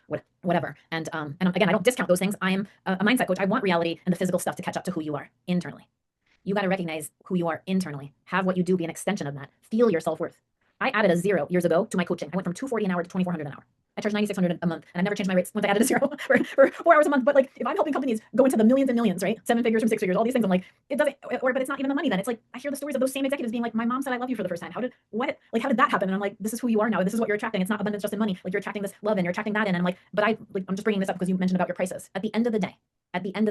whatever. And again, I don't discount those things. I am a mindset coach. I want reality and the physical stuff to catch up to who you are internally. You got to recognize who you are internally. Have what you do be an extension of that. Feel your self-worth. I added a 0 years ago to my coaching. I went from $240 an hour to $2,400 an hour. I charge $9,600 a month, and I never changed my rates once I added a 0 for 4 hours a month. But like, if I'm helping companies go into the millions and millions, right? 7 figures from 6 figures, all these things, I'm like, it doesn't, but it's not even the money then. It's like, I hear the stories of those same executives being like, my mom said I love you for the first time. How did that happen? And I'm like, this is who you are now. This is what you're attracting. It's not abundance just in money. Like you're attracting this love and you're attracting that in. And I'm like, but I'm just bringing this up because you mentioned about your prices. At the end of the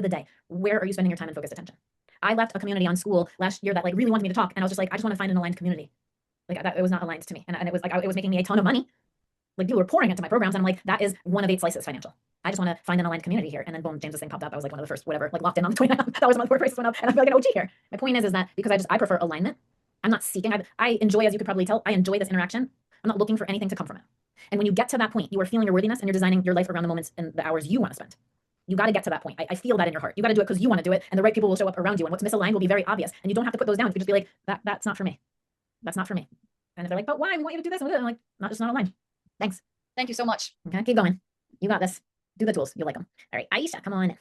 day, where are you spending your time and focused attention? I left a community on school last year that like really wanted me to talk. And I was just like, I just want to find an aligned community. Like that, it was not aligned to me. And it was like, it was making me a ton of money. Like people were pouring into my programs, and I'm like, that is one of 8 slices financial. I just want to find an aligned community here. And then boom, James's thing popped up. I was like one of the first, whatever, like locked in on the $29 a month where prices went up, and I feel like an OG here. My point is that because I prefer alignment. I'm not seeking. I enjoy, as you could probably tell, I enjoy this interaction. I'm not looking for anything to come from it. And when you get to that point, you are feeling your worthiness and you're designing your life around the moments and the hours you want to spend. You got to get to that point. I feel that in your heart. You got to do it because you want to do it, and the right people will show up around you. And what's misaligned will be very obvious. And you don't have to put those down. You can just be like, that's not for me. That's not for me. And if they're like, but why? We want you to do this. And I'm like, just not aligned. Thanks. Thank you so much. Okay, keep going. You got this. Do the tools. You'll like them. All right, Aisha, come on.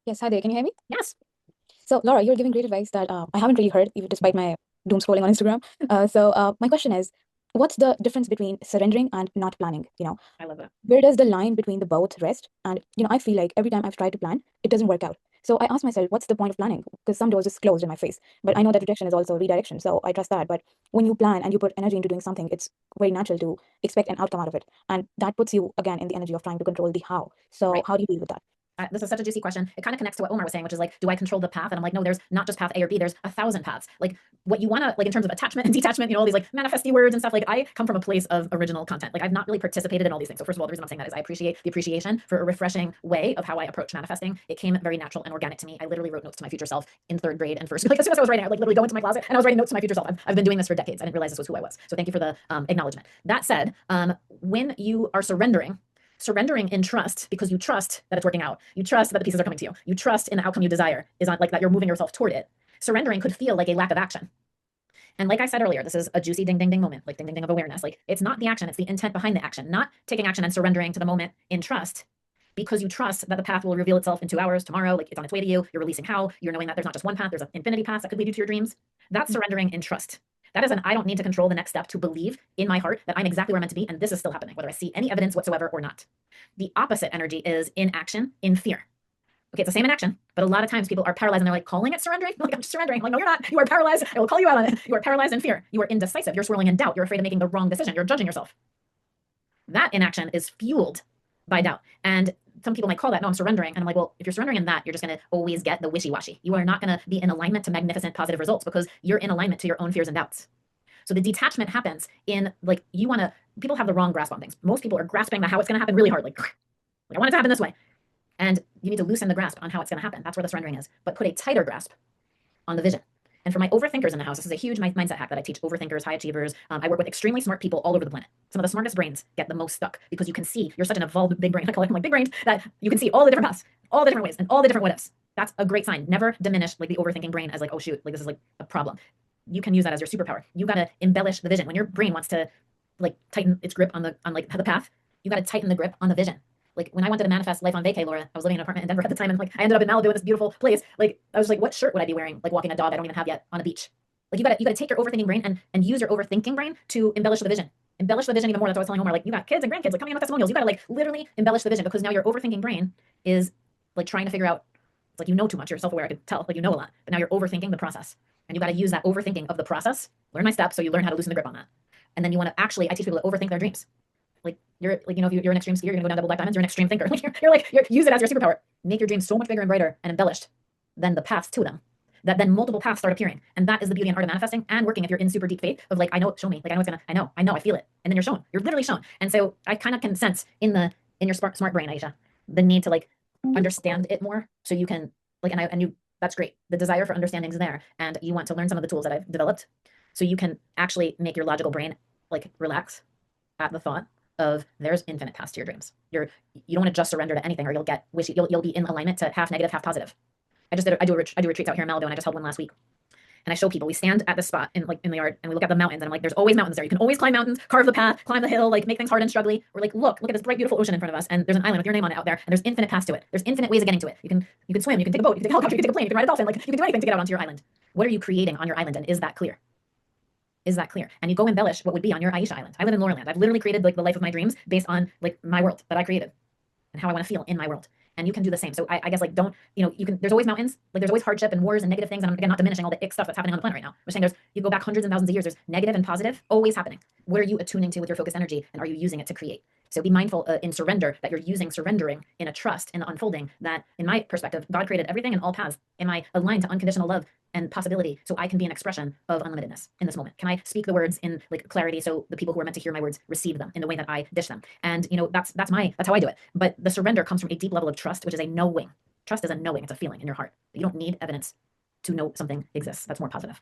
Yes, hi there. Can you hear me? Yes. So, Laura, you're giving great advice that I haven't really heard, even despite my doom scrolling on Instagram. So my question is, what's the difference between surrendering and not planning? I love that. Where does the line between the both rest? And, I feel like every time I've tried to plan, it doesn't work out. So I asked myself, what's the point of planning? Because some doors just closed in my face. But I know that rejection is also redirection. So I trust that. But when you plan and you put energy into doing something, it's very natural to expect an outcome out of it. And that puts you, again, in the energy of trying to control the how. So Right. how do you deal with that? This is such a juicy question. It kind of connects to what Omar was saying, which is like, do I control the path? And I'm like, no, there's not just path A or B, there's 1,000 paths. Like what you want to, like in terms of attachment and detachment, all these like manifesty words and stuff. Like I come from a place of original content. Like I've not really participated in all these things. So first of all, the reason I'm saying that is I appreciate the appreciation for a refreshing way of how I approach manifesting. It came very natural and organic to me. I literally wrote notes to my future self in 3rd grade and first, like as soon as I was writing, I would like literally go into my closet and I was writing notes to my future self. I've been doing this for decades. I didn't realize this was who I was. So thank you for the acknowledgement. That said, when you are surrendering in trust, because you trust that it's working out. You trust that the pieces are coming to you. You trust in the outcome you desire is on like that you're moving yourself toward it. Surrendering could feel like a lack of action. And like I said earlier, this is a juicy ding, ding, ding moment, like ding, ding, ding of awareness. Like it's not the action, it's the intent behind the action, not taking action and surrendering to the moment in trust because you trust that the path will reveal itself in 2 hours, tomorrow, like it's on its way to you. You're releasing how, you're knowing that there's not just one path, there's an infinity path that could lead you to your dreams. That's surrendering in trust. That is I don't need to control the next step to believe in my heart that I'm exactly where I'm meant to be and this is still happening, whether I see any evidence whatsoever or not. The opposite energy is in action, in fear. Okay, it's the same in action, but a lot of times people are paralyzed and they're like calling it surrendering. Like, I'm just surrendering. I'm like, no, you're not. You are paralyzed. I will call you out on it. You are paralyzed in fear. You are indecisive. You're swirling in doubt. You're afraid of making the wrong decision. You're judging yourself. That inaction is fueled by doubt. And some people might call that, no, I'm surrendering. And I'm like, well, if you're surrendering in that, you're just going to always get the wishy-washy. You are not going to be in alignment to magnificent positive results because you're in alignment to your own fears and doubts. So the detachment happens in like, people have the wrong grasp on things. Most people are grasping the how it's going to happen really hard. Like I want it to happen this way. And you need to loosen the grasp on how it's going to happen. That's where the surrendering is. But put a tighter grasp on the vision. And for my overthinkers in the house, this is a huge mindset hack that I teach overthinkers, high achievers. I work with extremely smart people all over the planet. Some of the smartest brains get the most stuck because you can see, you're such an evolved big brain, I call them like big brains, that you can see all the different paths, all the different ways, and all the different what ifs. That's a great sign. Never diminish like the overthinking brain as like, oh shoot, like this is like a problem. You can use that as your superpower. You got to embellish the vision. When your brain wants to like tighten its grip on the path, you got to tighten the grip on the vision. Like when I wanted to manifest life on vacay, Laura, I was living in an apartment in Denver at the time, and like I ended up in Malibu in this beautiful place. Like I was like, what shirt would I be wearing? Like walking a dog I don't even have yet on a beach. Like you gotta take your overthinking brain and use your overthinking brain to embellish the vision. Embellish the vision even more. That's what I was telling Omar. Like you got kids and grandkids, like coming in with testimonials. You gotta like literally embellish the vision because now your overthinking brain is like trying to figure out It's like you know too much. You're self-aware. I could tell. Like you know a lot, but now you're overthinking the process, and you got to use that overthinking of the process. Learn my steps so you learn how to loosen the grip on that, and then you want to actually. I teach people to overthink their dreams. Like you're like if you're an extreme skier, you're gonna go down double black diamonds. You're an extreme thinker. Like you're use it as your superpower. Make your dreams so much bigger and brighter and embellished than the paths to them. That then multiple paths start appearing, and that is the beauty and art of manifesting and working. If you're in super deep faith of like I know, show me. Like I know it's gonna. I know, I feel it, and then you're shown. You're literally shown. And so I kind of can sense in your smart brain, Aisha, the need to like understand it more so you can like and you that's great. The desire for understanding is there, and you want to learn some of the tools that I've developed so you can actually make your logical brain like relax at the thought of there's infinite paths to your dreams. You don't want to just surrender to anything or you'll get wishy. You'll be in alignment to half negative, half positive. I do retreats out here in Malibu, and I just held one last week. And I show people, we stand at the spot in the yard and we look at the mountains, and I'm like, there's always mountains there. You can always climb mountains, carve the path, climb the hill, like make things hard and struggly. We're like, look at this bright, beautiful ocean in front of us, and there's an island with your name on it out there, and there's infinite paths to it. There's infinite ways of getting to it. You can swim, you can take a boat, you can take a helicopter, you can take a plane, you can ride a dolphin, like you can do anything to get out onto your island. What are you creating on your island, and is that clear? Is that clear? And you go embellish what would be on your Aisha Island. I live in Laurelland. I've literally created like the life of my dreams based on like my world that I created and how I want to feel in my world. And you can do the same. So I guess like don't, you can, there's always mountains, like there's always hardship and wars and negative things. And I'm again, not diminishing all the ick stuff that's happening on the planet right now. I'm saying you go back hundreds and thousands of years, there's negative and positive always happening. What are you attuning to with your focused energy? And are you using it to create? So be mindful in surrender that you're using surrendering in a trust in the unfolding that in my perspective, God created everything in all paths. Am I aligned to unconditional love and possibility so I can be an expression of unlimitedness in this moment? Can I speak the words in like clarity so the people who are meant to hear my words receive them in the way that I dish them? And that's how I do it. But the surrender comes from a deep level of trust, which is a knowing. Trust is a knowing. It's a feeling in your heart. You don't need evidence to know something exists. That's more positive.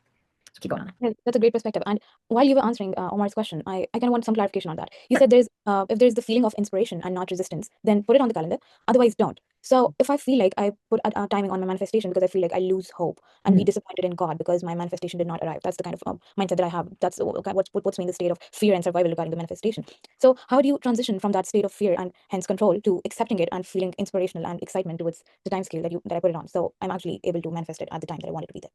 So keep going on that. Yeah, that's a great perspective. And while you were answering Omar's question, I kind of want some clarification on that. You said if there's the feeling of inspiration and not resistance, then put it on the calendar. Otherwise, don't. So if I feel like I put timing on my manifestation because I feel like I lose hope and be disappointed in God because my manifestation did not arrive, that's the kind of mindset that I have. That's what puts me in the state of fear and survival regarding the manifestation. So how do you transition from that state of fear and hence control to accepting it and feeling inspirational and excitement towards the time scale that I put it on? So I'm actually able to manifest it at the time that I want it to be there.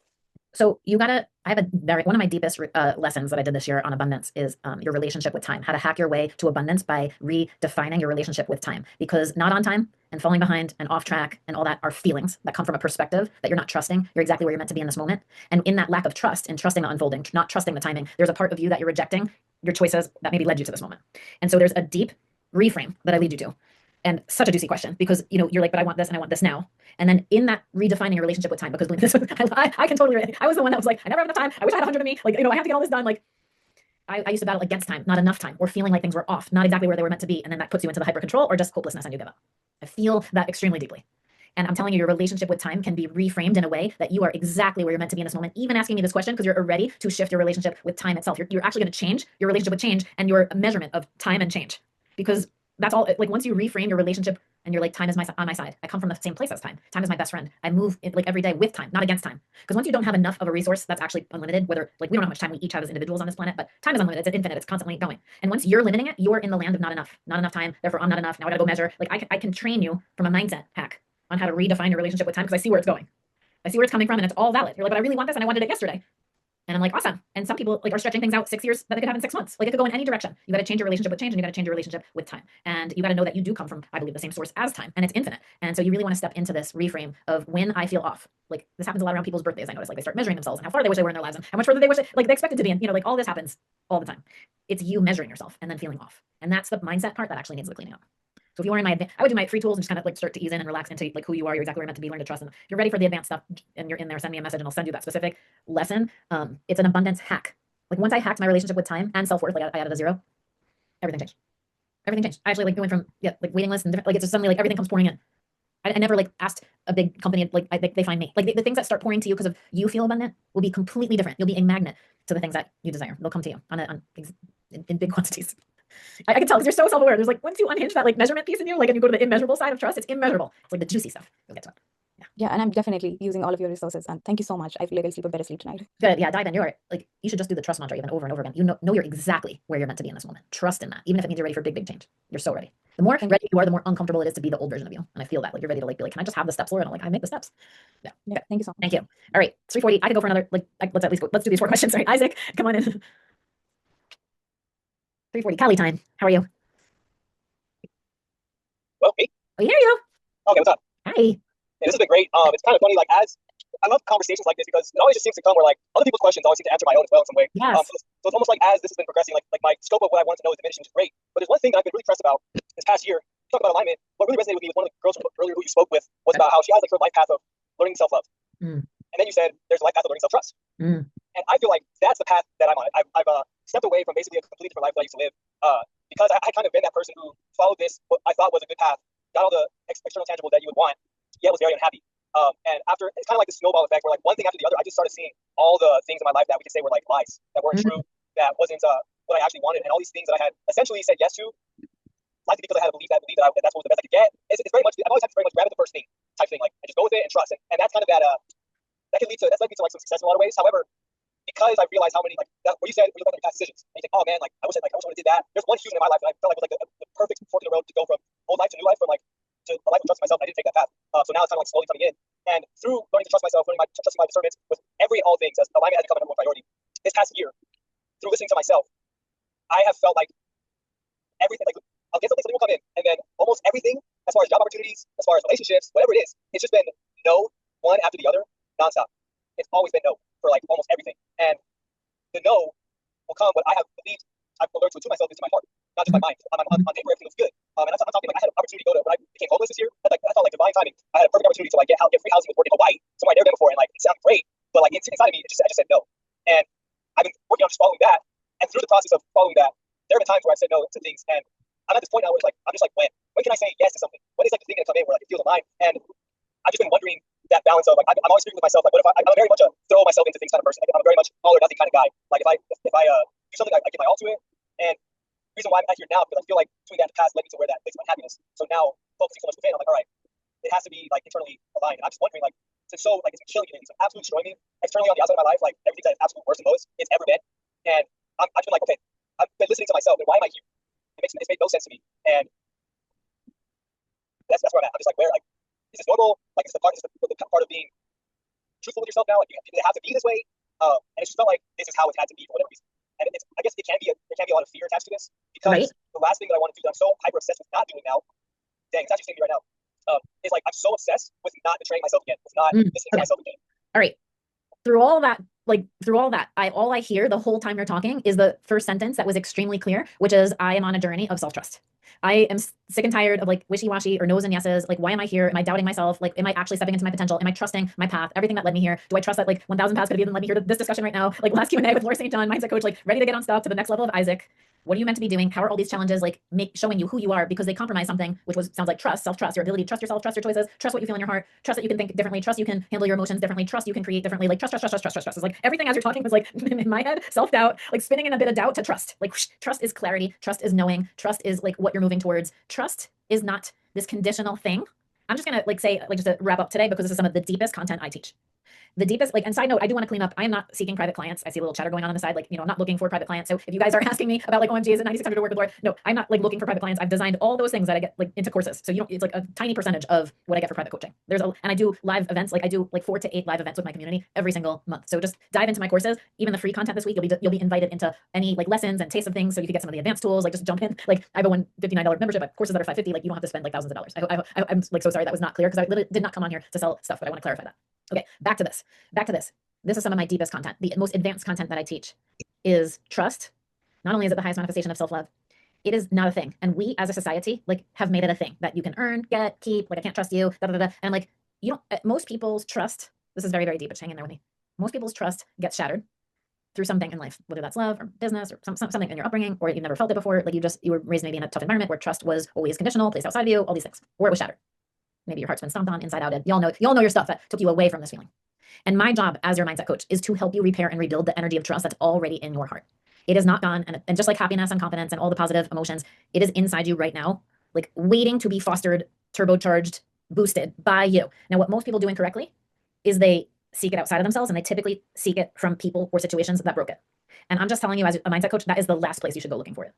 So I have one of my deepest lessons that I did this year on abundance is your relationship with time, how to hack your way to abundance by redefining your relationship with time, because not on time and falling behind and off track and all that are feelings that come from a perspective that you're not trusting. You're exactly where you're meant to be in this moment. And in that lack of trust and trusting the unfolding, not trusting the timing, there's a part of you that you're rejecting your choices that maybe led you to this moment. And so there's a deep reframe that I lead you to. And such a juicy question because, you're like, but I want this and I want this now. And then in that redefining your relationship with time, because believe me, I can totally relate. I was the one that was like, I never have enough time. I wish I had 100 of me. Like, I have to get all this done. Like I used to battle against time, not enough time, or feeling like things were off, not exactly where they were meant to be. And then that puts you into the hyper control or just hopelessness and you give up. I feel that extremely deeply. And I'm telling you, your relationship with time can be reframed in a way that you are exactly where you're meant to be in this moment. Even asking me this question, because you're ready to shift your relationship with time itself. You're actually going to change your relationship with change and your measurement of time and change. Because that's all, like once you reframe your relationship and you're like, time is on my side. I come from the same place as time. Time is my best friend. I move like every day with time, not against time. Because once you don't have enough of a resource that's actually unlimited, whether like we don't know how much time we each have as individuals on this planet, but time is unlimited. It's infinite. It's constantly going. And once you're limiting it, you're in the land of not enough time. Therefore, I'm not enough. Now I gotta go measure. Like I can train you from a mindset hack on how to redefine your relationship with time because I see where it's going. I see where it's coming from and it's all valid. You're like, but I really want this and I wanted it yesterday. And I'm like, awesome. And some people like are stretching things out 6 years that they could have in 6 months. Like it could go in any direction. You got to change your relationship with change and you got to change your relationship with time. And you got to know that you do come from, I believe, the same source as time and it's infinite. And so you really want to step into this reframe of when I feel off. Like this happens a lot around people's birthdays. I notice like they start measuring themselves and how far they wish they were in their lives and how much further they wish they expected to be in, like all this happens all the time. It's you measuring yourself and then feeling off. And that's the mindset part that actually needs the cleaning up. So if you are in I would do my free tools and just kind of like start to ease in and relax into like who you are. You're exactly where you're meant to be. Learn to trust. And if you're ready for the advanced stuff and you're in there, send me a message and I'll send you that specific lesson. It's an abundance hack. Like once I hacked my relationship with time and self-worth, like I added a 0, everything changed. Everything changed. I actually like going from like waiting lists and different, like it's just suddenly like everything comes pouring in. I never like asked a big company like they find me. Like the things that start pouring to you because of you feel abundant will be completely different. You'll be a magnet to the things that you desire. They'll come to you in big quantities. I can tell because you're so self-aware. There's like once you unhinge that like measurement piece in you, like and you go to the immeasurable side of trust, it's immeasurable. It's like the juicy stuff. You'll get to it. Yeah, and I'm definitely using all of your resources. And thank you so much. I feel like I'll sleep a better sleep tonight. Good. Yeah, dive in. You're like you should just do the trust mantra even over and over again. You know you're exactly where you're meant to be in this moment. Trust in that, even if it means you're ready for big change. You're so ready. The more ready you are, the more uncomfortable it is to be the old version of you. And I feel that like you're ready to like be like, can I just have the steps, Laura? And I'm like, I make the steps. Yeah. Yeah. Thank you so much. Thank you. All right, it's 3:40. I could go for another let's do these 4 questions. Sorry, Isaac, come on in. 3:40. Cali time. How are you? Well, hey. I hear you. Okay, what's up? Hi. And this has been great. It's kind of funny, like as I love conversations like this because it always just seems to come where like other people's questions always seem to answer my own as well in some way. Yes. So it's almost like as this has been progressing, like my scope of what I wanted to know is diminishing, which is great. But there's one thing that I've been really pressed about this past year. You talk about alignment. What really resonated with me with one of the girls from earlier who you spoke with was about how she has like her life path of learning self-love. And then you said there's a life path of learning self-trust. And I feel like that's the path that I'm on. I've stepped away from basically a completely different life that I used to live because I kind of been that person who followed this, what I thought was a good path, got all the external tangibles that you would want, yet was very unhappy. And after, it's kind of like the snowball effect where like one thing after the other, I just started seeing all the things in my life that we could say were like lies, that weren't true, that wasn't what I actually wanted. And all these things that I had essentially said yes to, likely because I had a belief that that's what was the best I could get. It's very much, I've always had to very much grab at the first thing type thing, like, and just go with it and trust. And that's kind of that can lead to, that's led me to like some success in a lot of ways. However, because I realized how many, like, that, what you said, when you look at your past decisions, and you think, oh man, like, I wish I would have did that. There's one human in my life that I felt like was like the perfect fork in the road to go from old life to new life, from like, to a life of trusting myself. I didn't take that path. So now it's kind of like slowly coming in. And through learning to trust myself, trusting my discernment with all things, as alignment has become a number one priority. This past year, through listening to myself, I have felt like everything, like, I'll get something will come in, and then almost everything, as far as job opportunities, as far as relationships, whatever it is, it's just been no, one after the other, nonstop. It's always been no for like almost everything. And the no will come what I have believed, I've learned to attune myself into my heart, not just my mind. On paper, everything looks good. And I'm talking like I had an opportunity to go to, when I became homeless this year, I felt like divine timing. I had a perfect opportunity to like get free housing with work in Hawaii, somewhere I'd never been before, and like it sounded great, but like inside of me, I just said no. And I've been working on just following that. And through the process of following that, there have been times where I've said no to things, and I'm at this point now where it's like, I'm just like, when can I say yes to something? When is like the thing that come in where like it feels aligned? And I've just been wondering that balance of like, I'm always speaking with myself, like, what if I'm very much a throw myself into things kind of person. Like, I'm a very much all or nothing kind of guy. Like if I do something, I give my all to it. And the reason why I'm at here now, because I feel like between that and the past led me to where that leads to unhappiness. So now focusing so much within, I'm like, all right, it has to be like internally aligned. And I'm just wondering, like, it's so like it's been killing me, it's been absolutely destroying me externally on the outside of my life, like everything that is absolute worst and lowest it's ever been. And I've been like, okay, I've been listening to myself, and why am I here? It's made no sense to me. And that's where I'm at. I'm just like, where, like, is this normal? Like, is the part of being truthful with yourself now? Like, does it have to be this way? And it just felt like this is how it had to be for whatever reason. And I guess there can be a lot of fear attached to this, because the last thing that I want to do that I'm so hyper obsessed with not doing now, dang, it's actually saying me right now, is like I'm so obsessed with not betraying myself again, with not listening to myself again. All right. Through all that, all I hear the whole time you're talking is the first sentence that was extremely clear, which is I am on a journey of self-trust. I am sick and tired of like wishy-washy or no's and yeses. Like, why am I here? Am I doubting myself? Like, am I actually stepping into my potential? Am I trusting my path? Everything that led me here. Do I trust that like 1,000 paths could have even led me here to this discussion right now? Like last Q&A with Laura St. John, mindset coach, like ready to get on stuff to the next level of Isaac. What are you meant to be doing? How are all these challenges like showing you who you are, because they compromise something, which sounds like trust, self-trust, your ability to trust yourself, trust your choices, trust what you feel in your heart, trust that you can think differently, trust you can handle your emotions differently, trust you can create differently, like trust. It's like everything as you're talking was like in my head, self-doubt, like spinning in a bit of doubt to trust. Like trust is clarity, trust is knowing, trust is like what you're moving towards. Trust is not this conditional thing. I'm just gonna like say, like just to wrap up today, because this is some of the deepest content I teach. The deepest, like, and side note, I do want to clean up. I am not seeking private clients. I see a little chatter going on the side, like, you know, I'm not looking for private clients. So if you guys are asking me about like OMG, is it 9,600 to work with Laura? No, I'm not like looking for private clients. I've designed all those things that I get like into courses. So you don't, it's like a tiny percentage of what I get for private coaching. And I do live events. Like I do like 4 to 8 live events with my community every single month. So just dive into my courses, even the free content this week. You'll be invited into any like lessons and taste of things. So you can get some of the advanced tools, like just jump in. Like I have a $159 membership. I have courses that are $550. Like you don't have to spend like thousands of dollars. I'm like, so sorry that was not clear, because I literally did not come on here to sell stuff, but I want to clarify that. Okay, back to this. This is some of my deepest content. The most advanced content that I teach is trust. Not only is it the highest manifestation of self-love, it is not a thing. And we as a society like have made it a thing that you can earn, get, keep, like I can't trust you, And I'm like, you don't, most people's trust, this is very, very deep, but hang in there with me. Most people's trust gets shattered through something in life, whether that's love or business or something in your upbringing, or you never felt it before. Like you were raised maybe in a tough environment where trust was always conditional, placed outside of you, all these things, or it was shattered. Maybe your heart's been stomped on, inside out. Y'all know your stuff that took you away from this feeling. And my job as your mindset coach is to help you repair and rebuild the energy of trust that's already in your heart. It is not gone. And just like happiness and confidence and all the positive emotions, it is inside you right now, like waiting to be fostered, turbocharged, boosted by you. Now, what most people do incorrectly is they seek it outside of themselves, and they typically seek it from people or situations that broke it. And I'm just telling you, as a mindset coach, that is the last place you should go looking for it.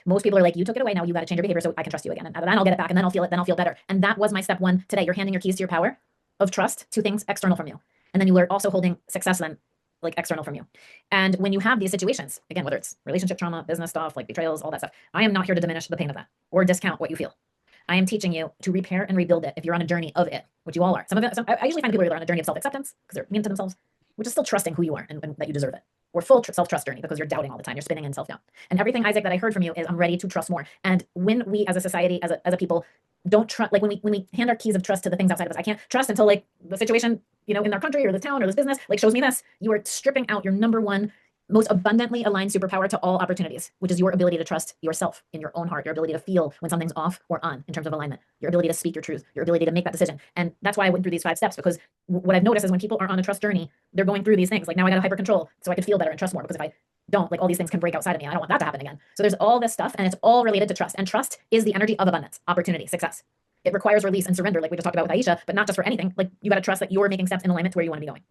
Most people are like, you took it away, now you got to change your behavior so I can trust you again. And then I'll get it back, and then I'll feel it, then I'll feel better. And that was my step 1 today. You're handing your keys to your power of trust to things external from you. And then you are also holding success then like external from you. And when you have these situations, again, whether it's relationship trauma, business stuff, like betrayals, all that stuff, I am not here to diminish the pain of that or discount what you feel. I am teaching you to repair and rebuild it if you're on a journey of it, which you all are. I usually find people are either on a journey of self-acceptance because they're mean to themselves, which is still trusting who you are and that you deserve it, or full self-trust journey because you're doubting all the time. You're spinning in self-doubt. And everything, Isaac, that I heard from you is I'm ready to trust more. And when we as a society, as a people, don't trust, like when we hand our keys of trust to the things outside of us, I can't trust until like the situation, you know, in our country or the town or this business, like shows me this. You are stripping out your number one most abundantly aligned superpower to all opportunities, which is your ability to trust yourself in your own heart, your ability to feel when something's off or on in terms of alignment, your ability to speak your truth, your ability to make that decision. And that's why I went through these 5 steps, because what I've noticed is when people are on a trust journey, they're going through these things. Like now I got to hyper control so I can feel better and trust more, because if I don't, like all these things can break outside of me. I don't want that to happen again. So there's all this stuff and it's all related to trust. And trust is the energy of abundance, opportunity, success. It requires release and surrender, like we just talked about with Aisha, but not just for anything. Like you got to trust that you're making steps in alignment to where you want to be going.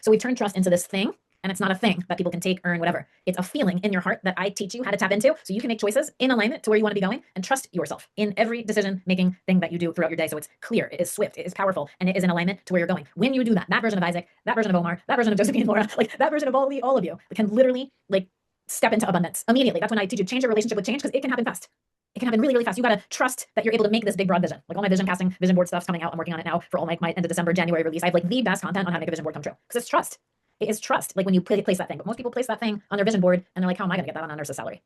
So we've turned trust into this thing. And it's not a thing that people can take, earn, whatever. It's a feeling in your heart that I teach you how to tap into so you can make choices in alignment to where you want to be going and trust yourself in every decision-making thing that you do throughout your day. So it's clear, it is swift, it is powerful, and it is in alignment to where you're going. When you do that, that version of Isaac, that version of Omar, that version of Josephine, Laura, like that version of all of you can literally like step into abundance immediately. That's when I teach you change your relationship with change, because it can happen fast. It can happen really, really fast. You got to trust that you're able to make this big, broad vision. Like all my vision casting, vision board stuff's coming out. I'm working on it now for all my end of December, January release. I have like the best content on how to make a vision board come true, because it's trust. It is trust, like when you place that thing. But most people place that thing on their vision board and they're like, how am I going to get that on a nurse's salary?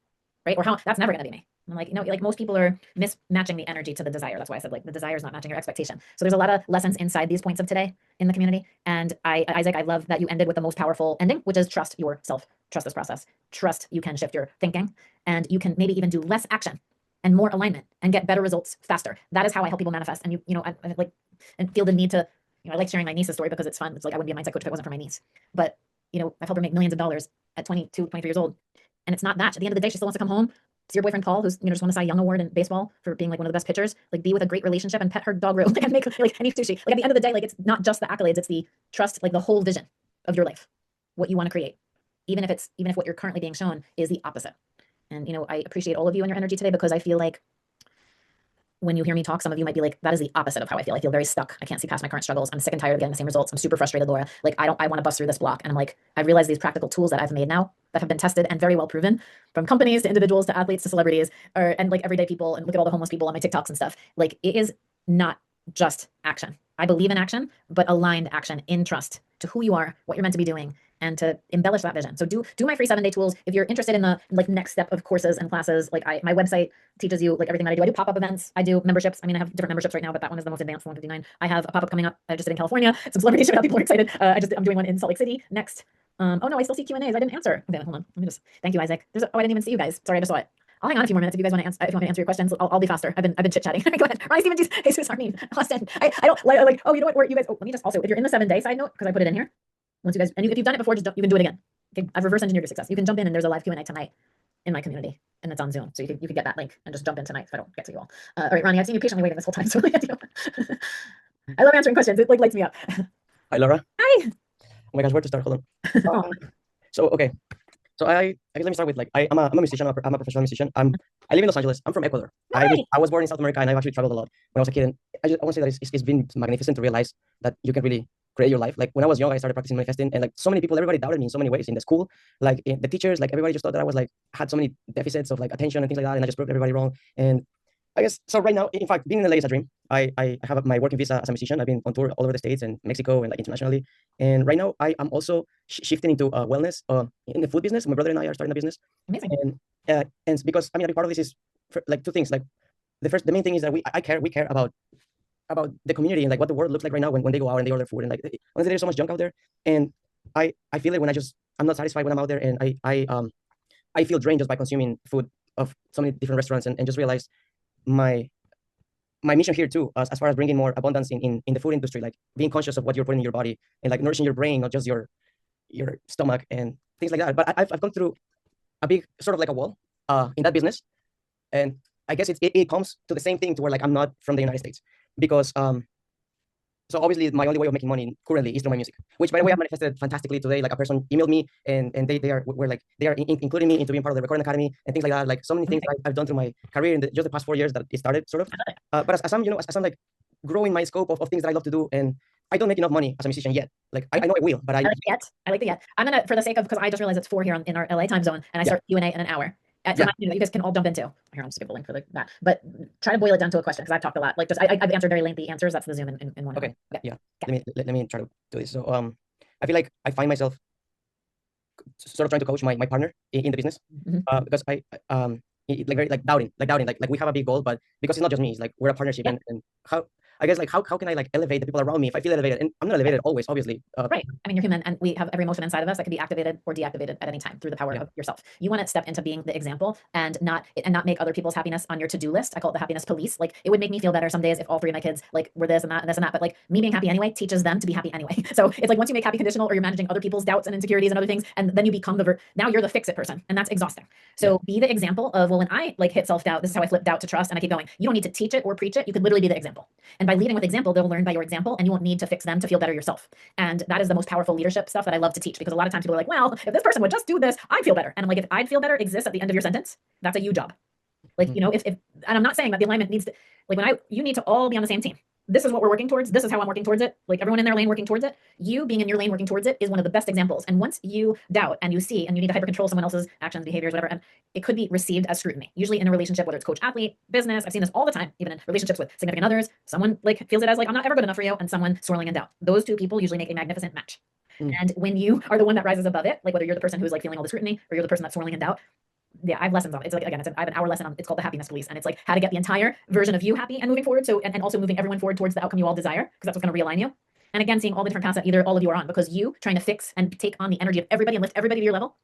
Right? Or how, that's never going to be me. I'm like, you know, like most people are mismatching the energy to the desire. That's why I said like the desire is not matching your expectation. So there's a lot of lessons inside these points of today in the community. And Isaac, I love that you ended with the most powerful ending, which is trust yourself, trust this process, trust you can shift your thinking, and you can maybe even do less action and more alignment and get better results faster. That is how I help people manifest. And I like and feel the need to, I like sharing my niece's story because it's fun. It's like I wouldn't be a mindset coach if it wasn't for my niece. But I've helped her make millions of dollars at 22, 23 years old. And it's not that. At the end of the day, she still wants to come home, see your boyfriend Paul, who's just won the Cy Young Award in baseball for being like one of the best pitchers, like be with a great relationship and pet her dog Rue. Like I make like any sushi. Like at the end of the day, like it's not just the accolades, it's the trust, like the whole vision of your life, what you want to create. Even if what you're currently being shown is the opposite. And I appreciate all of you and your energy today, because I feel like when you hear me talk, some of you might be like, that is the opposite of how I feel. I feel very stuck. I can't see past my current struggles. I'm sick and tired of getting the same results. I'm super frustrated, Laura. Like I want to bust through this block. And I'm like, I realize these practical tools that I've made now that have been tested and very well proven, from companies to individuals to athletes to celebrities, and like everyday people, and look at all the homeless people on my TikToks and stuff. Like it is not just action. I believe in action, but aligned action in trust to who you are, what you're meant to be doing, and to embellish that vision. So do my free 7-day tools. If you're interested in the like next step of courses and classes, like my website teaches you like everything that I do. I do pop-up events. I do memberships. I mean, I have different memberships right now, but that one is the most advanced, 159. I have a pop-up coming up. I just did in California. Some celebrities showed up. People are excited. I'm doing one in Salt Lake City next. Oh no, I still see Q&As. I didn't answer. Okay, hold on. Let me just, thank you, Isaac. I didn't even see you guys. Sorry, I just saw it. I'll hang on a few more minutes if you guys want to answer. If you want me to answer your questions, I'll be faster. I've been chit-chatting. Go ahead. Ronnie Stephen, Jesus Armin, Austin. I don't like. Oh, you know what? You guys. Oh, let me just also, if you're in the 7-day side note, because I put it in here. Once you guys, and if you've done it before, you can do it again. Okay, I've reverse engineered your success. You can jump in, and there's a live Q&A tonight in my community, and it's on Zoom, so you can get that link and just jump in tonight if I don't get to you all. All right, Ronnie, I've seen you patiently waiting this whole time, so I love answering questions. It like lights me up. Hi, Laura. Hi. Oh my gosh, where to start? Hold on. So okay. So I guess let me start with like I'm a musician. I'm a professional musician. I live in Los Angeles. I'm from Ecuador. Nice. I was born in South America, and I've actually traveled a lot when I was a kid. And I want to say that it's been magnificent to realize that you can really create your life. Like when I was young, I started practicing manifesting, and like so many people, everybody doubted me in so many ways in the school. Like the teachers, like everybody just thought that I was like had so many deficits of like attention and things like that, and I just proved everybody wrong. And I guess so. Right now, in fact, being in LA is a dream. I have my working visa as a musician. I've been on tour all over the States and Mexico and like internationally. And right now, I'm also shifting into wellness in the food business. My brother and I are starting a business. Amazing. And because I mean, a big part of this is like two things. Like the main thing is that we care about the community and like what the world looks like right now when they go out and they order food, and like honestly, there's so much junk out there. And I feel it when I'm not satisfied when I'm out there, and I feel drained just by consuming food of so many different restaurants, and just realize my mission here too, as far as bringing more abundance in the food industry, like being conscious of what you're putting in your body and like nourishing your brain, not just your stomach and things like that. But I've gone through a big sort of like a wall in that business, and I guess it comes to the same thing to where like I'm not from the United States, because so obviously my only way of making money currently is through my music, which by the way I manifested fantastically today. Like a person emailed me and they are including me into being part of the Recording Academy and things like that. Like so many things I've done through my career in just the past 4 years that it started sort of. But as I'm like growing my scope of things that I love to do, and I don't make enough money as a musician yet. Like I know I will, but I like the yet. I'm gonna, for the sake of, because I just realized it's 4 here in our LA time zone, and I start Q&A in an hour. for you guys can all jump into. Here, I'll just give a link for that. But try to boil it down to a question, because I've talked a lot. Like, just I've answered very lengthy answers. That's the Zoom in one. Okay. Yeah. Let me try to do this. So I feel like I find myself sort of trying to coach my partner in the business, because I like very doubting, like we have a big goal, but because it's not just me, it's like we're a partnership, and how I guess like how can I like elevate the people around me if I feel elevated? And I'm not elevated always, obviously. Right. I mean, you're human, and we have every emotion inside of us that can be activated or deactivated at any time through the power of yourself. You want to step into being the example and not make other people's happiness on your to-do list. I call it the happiness police. Like, it would make me feel better some days if all three of my kids like were this and that and this and that. But like, me being happy anyway teaches them to be happy anyway. So it's like, once you make happy conditional, or you're managing other people's doubts and insecurities and other things, and then you become now you're the fix-it person, and that's exhausting. So be the example of, well, when I like hit self-doubt, this is how I flip doubt to trust, and I keep going. You don't need to teach it or preach it. You could literally be the example. And by leading with example, they'll learn by your example, and you won't need to fix them to feel better yourself. And that is the most powerful leadership stuff that I love to teach, because a lot of times people are like, well, if this person would just do this, I'd feel better. And I'm like, if I'd feel better exists at the end of your sentence, that's a you job. Like, you know, if and I'm not saying that the alignment needs to, like, you need to all be on the same team. This is what we're working towards. This is how I'm working towards it. Like, everyone in their lane working towards it. You being in your lane working towards it is one of the best examples. And once you doubt and you see, and you need to hyper control someone else's actions, behaviors, whatever, and it could be received as scrutiny. Usually in a relationship, whether it's coach, athlete, business, I've seen this all the time, even in relationships with significant others, someone like feels it as like, I'm not ever good enough for you, and someone swirling in doubt. Those two people usually make a magnificent match. And when you are the one that rises above it, like whether you're the person who's like feeling all the scrutiny, or you're the person that's swirling in doubt, yeah, I have lessons on it. It's like, again, I have an hour lesson on, it's called the happiness police. And it's like how to get the entire version of you happy and moving forward. So, and also moving everyone forward towards the outcome you all desire, because that's what's going to realign you. And again, seeing all the different paths that either all of you are on, because you trying to fix and take on the energy of everybody and lift everybody to your level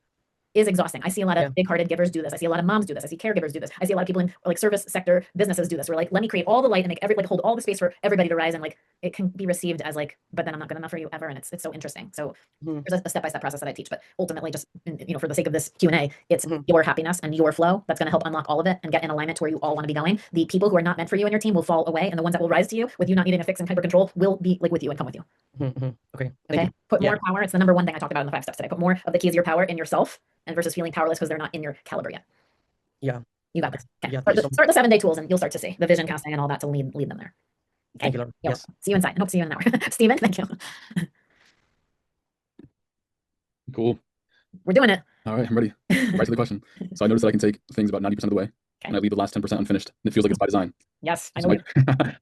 is exhausting. I see a lot of big-hearted givers do this. I see a lot of moms do this. I see caregivers do this. I see a lot of people in like service sector businesses do this. We're like, let me create all the light and make hold all the space for everybody to rise. And like, it can be received as like, but then I'm not good enough for you ever. And it's so interesting. So there's a step-by-step process that I teach, but ultimately, just, you know, for the sake of this Q&A, it's your happiness and your flow that's going to help unlock all of it and get in alignment to where you all want to be going. The people who are not meant for you and your team will fall away, and the ones that will rise to you with you not needing to fix and hyper control will be like with you and come with you. Okay. Put more power. It's the number one thing I talked about in the 5 steps today. Put more of the keys of your power in yourself, and versus feeling powerless because they're not in your caliber yet. Yeah. You got this. Okay. Start the 7-day tools, and you'll start to see the vision casting and all that to lead them there. Okay. Thank you, Laura. Yes. See you inside. I hope to see you in an hour. Steven, thank you. Cool. We're doing it. All right, I'm ready. Right to the question. So I noticed that I can take things about 90% of the way, and I leave the last 10% unfinished. And it feels like it's by design. Yes, I So know.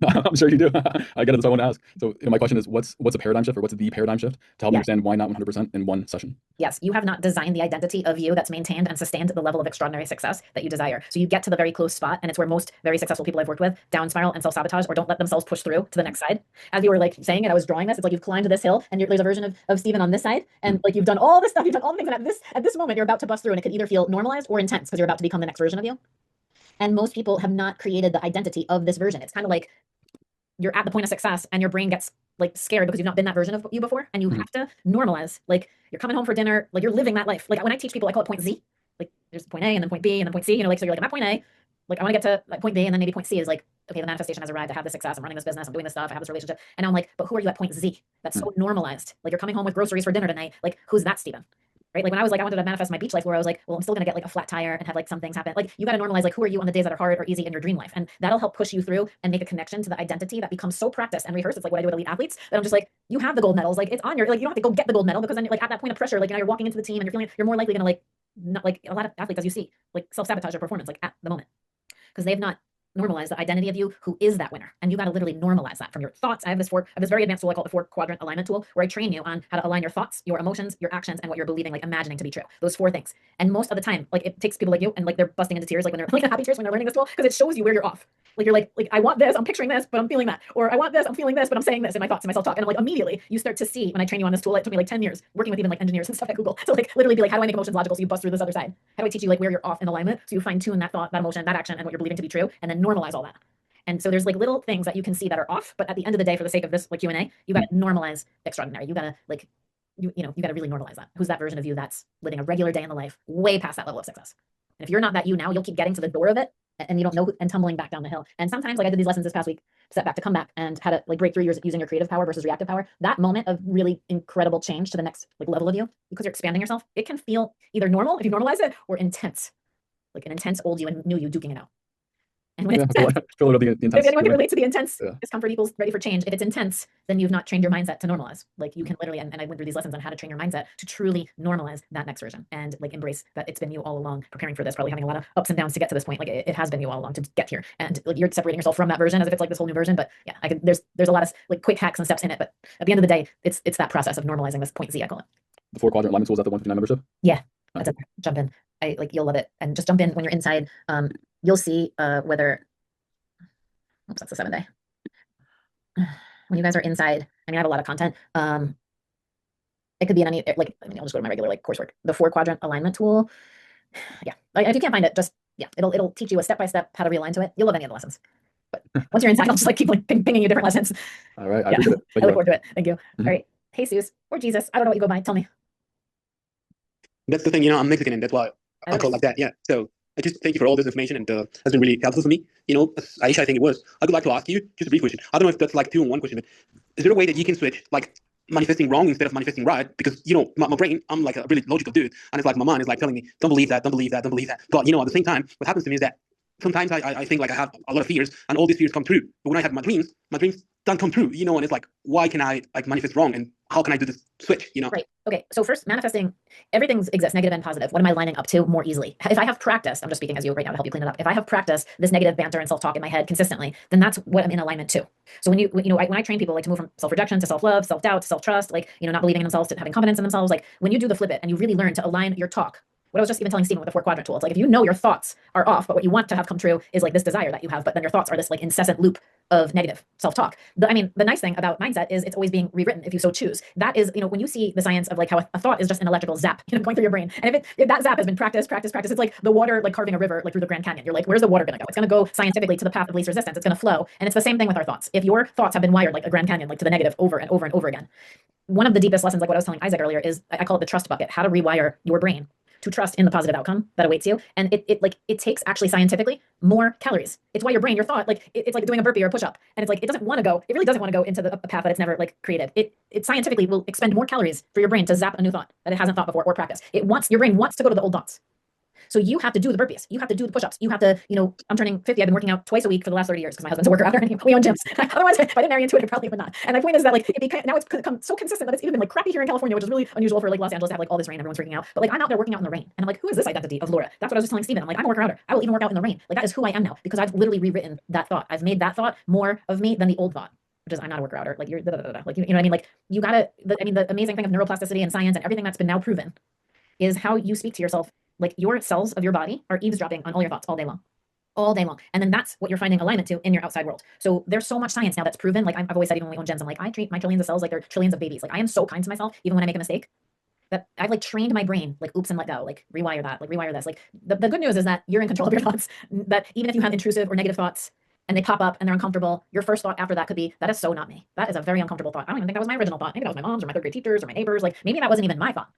I'm sure you do. I get it. That's what I want to ask. So my question is, what's a paradigm shift, or what's the paradigm shift to help me understand why not 100% in one session? Yes, you have not designed the identity of you that's maintained and sustained the level of extraordinary success that you desire. So you get to the very close spot, and it's where most very successful people I've worked with down spiral and self-sabotage, or don't let themselves push through to the next side. As you were like saying it, I was drawing this. It's like you've climbed this hill, and there's a version of Steven on this side, and like you've done all this stuff, you've done all the things, and at this moment you're about to bust through, and it could either feel normalized or intense because you're about to become the next version of you. And most people have not created the identity of this version. It's kind of like you're at the point of success and your brain gets like scared because you've not been that version of you before. And you have to normalize, like you're coming home for dinner, like you're living that life. Like when I teach people, I call it point Z. Like there's point A and then point B and then point C, you know, like, so you're like, I'm at point A, like I want to get to like point B, and then maybe point C is like, okay, the manifestation has arrived. I have this success. I'm running this business. I'm doing this stuff. I have this relationship. And I'm like, but who are you at point Z? That's so normalized. Like you're coming home with groceries for dinner tonight. Like who's that, Steven? Right? Like when I was like, I wanted to manifest my beach life, where I was like, well, I'm still going to get like a flat tire and have like some things happen. Like you got to normalize, like, who are you on the days that are hard or easy in your dream life? And that'll help push you through and make a connection to the identity that becomes so practiced and rehearsed. It's like what I do with elite athletes, that I'm just like, you have the gold medals. Like it's on your, like, you don't have to go get the gold medal, because then like at that point of pressure, like, you know, you're walking into the team and you're feeling, you're more likely going to like, not like a lot of athletes, as you see, like self-sabotage their performance, like at the moment, because they've not normalize the identity of you who is that winner. And you got to literally normalize that from your thoughts. I have this very advanced tool I call it the 4-quadrant alignment tool, where I train you on how to align your thoughts, your emotions, your actions, and what you're believing, like imagining to be true. Those 4 things. And most of the time, like it takes people like you, and like they're busting into tears, like when they're like happy tears when they're learning this tool, because it shows you where you're off. Like you're like I want this, I'm picturing this, but I'm feeling that. Or I want this, I'm feeling this, but I'm saying this in my thoughts and my self-talk. And I'm like, immediately you start to see, when I train you on this tool, it took me like 10 years working with even like engineers and stuff at Google. So like literally be like, how do I make emotions logical so you bust through this other side? How do I teach you like where you're off in alignment so you fine tune that thought, that emotion, that action, and what you're believing to be true, and then normalize all that. And so there's like little things that you can see that are off, but at the end of the day, for the sake of this like Q&A, you got to normalize extraordinary. You got to like, you got to really normalize that. Who's that version of you that's living a regular day in the life, way past that level of success? And if you're not that you now, you'll keep getting to the door of it, and you don't know, and tumbling back down the hill. And sometimes, like I did these lessons this past week, step back to come back, and how to like break through using your creative power versus reactive power. That moment of really incredible change to the next like level of you, because you're expanding yourself, it can feel either normal if you normalize it, or intense, like an intense old you and new you duking it out. And when it's Yeah, intense, feel the if intense anyone can feeling. relate to the intense, Yeah. discomfort equals ready for change. If it's intense, then you've not trained your mindset to normalize. Like you can literally, and I went through these lessons on how to train your mindset to truly normalize that next version and like embrace that it's been you all along preparing for this, probably having a lot of ups and downs to get to this point. Like it has been you all along to get here. And like you're separating yourself from that version as if it's like this whole new version. But yeah, there's a lot of like quick hacks and steps in it. But at the end of the day, it's that process of normalizing this point Z, I call it. The 4-quadrant alignment tool, is that the 159 membership? Yeah. That's it. Jump in. You'll love it. And just jump in when you're inside. You'll see whether oops, that's the 7-day. When you guys are inside, I mean, I have a lot of content. It could be in any, like, I mean, I'll just go to my regular like coursework. The 4-quadrant alignment tool. Yeah. If you can't find it, just, yeah, it'll teach you a step-by-step how to realign to it. You'll love any of the lessons. But once you're inside, I'll just like keep like pinging you different lessons. All right. I Yeah. appreciate it. I Thank look you. forward to it. Thank you. All right. Jesus or Jesus. I don't know what you go by. Tell me. That's the thing, you know, I'm Mexican and that's why I call it like that. Yeah. So I just thank you for all this information and has been really helpful for me. You know, Aisha, I think it was. I would like to ask you just a brief question. I don't know if that's like 2 in 1 question, but is there a way that you can switch like manifesting wrong instead of manifesting right? Because, you know, my brain, I'm like a really logical dude. And it's like my mind is like telling me, don't believe that, don't believe that, don't believe that. But, you know, at the same time, what happens to me is that sometimes I think like I have a lot of fears and all these fears come true. But when I have my dreams don't come true, you know, and it's like, why can I like manifest wrong and how can I do this switch, you know? Right. Okay. So first, manifesting, everything exists, negative and positive. What am I lining up to more easily? If I have practiced, I'm just speaking as you right now to help you clean it up. If I have practiced this negative banter and self-talk in my head consistently, then that's what I'm in alignment to. So when I train people like to move from self-rejection to self-love, self-doubt to self-trust, like, you know, not believing in themselves to having confidence in themselves. Like when you do the flip it and you really learn to align your talk. What I was just even telling Stephen with the 4-quadrant tool. It's like, if you know your thoughts are off, but what you want to have come true is like this desire that you have, but then your thoughts are this like incessant loop of negative self-talk. The nice thing about mindset is it's always being rewritten if you so choose. That is, you know, when you see the science of like how a thought is just an electrical zap, you know, going through your brain. And if that zap has been practiced, it's like the water, like carving a river, like through the Grand Canyon. You're like, where's the water going to go? It's going to go scientifically to the path of least resistance. It's going to flow. And it's the same thing with our thoughts. If your thoughts have been wired like a Grand Canyon, like to the negative over and over and over again. One of the deepest lessons, like what I was telling Isaac earlier, is I call it the trust bucket, how to rewire your brain to trust in the positive outcome that awaits you. And it takes actually scientifically more calories. It's why your brain, your thought, like it's like doing a burpee or a push-up. And it's like, it really doesn't want to go into a path that it's never like created. It scientifically will expend more calories for your brain to zap a new thought that it hasn't thought before or practice. Your brain wants to go to the old thoughts. So you have to do the burpees. You have to do the push-ups. You have to, you know, I'm turning 50. I've been working out twice a week for the last 30 years because my husband's a worker out there and we own gyms. Otherwise, if I didn't marry into it, I probably would not. And my point is that like now it's become so consistent that it's even been like crappy here in California, which is really unusual for like Los Angeles to have like all this rain. Everyone's freaking out. But like I'm out there working out in the rain. And I'm like, who is this identity of Laura? That's what I was just telling Stephen. I'm like, I'm a worker outer. I will even work out in the rain. Like that is who I am now because I've literally rewritten that thought. I've made that thought more of me than the old thought. Which is I'm not a worker outer. Like you're like you know what I mean? Like you gotta the amazing thing of neuroplasticity and science and everything that's been now proven is how you speak to yourself. Like your cells of your body are eavesdropping on all your thoughts all day long. And then that's what you're finding alignment to in your outside world. So there's so much science now that's proven. Like I've always said, even when we own gyms, I'm like, I treat my trillions of cells like they're trillions of babies. Like I am so kind to myself, even when I make a mistake, that I've like trained my brain, like oops and let go, like rewire that, like rewire this. Like the good news is that you're in control of your thoughts, that even if you have intrusive or negative thoughts and they pop up and they're uncomfortable, your first thought after that could be, that is so not me. That is a very uncomfortable thought. I don't even think that was my original thought. Maybe that was my mom's or my 3rd grade teachers or my neighbors. Like maybe that wasn't even my thought.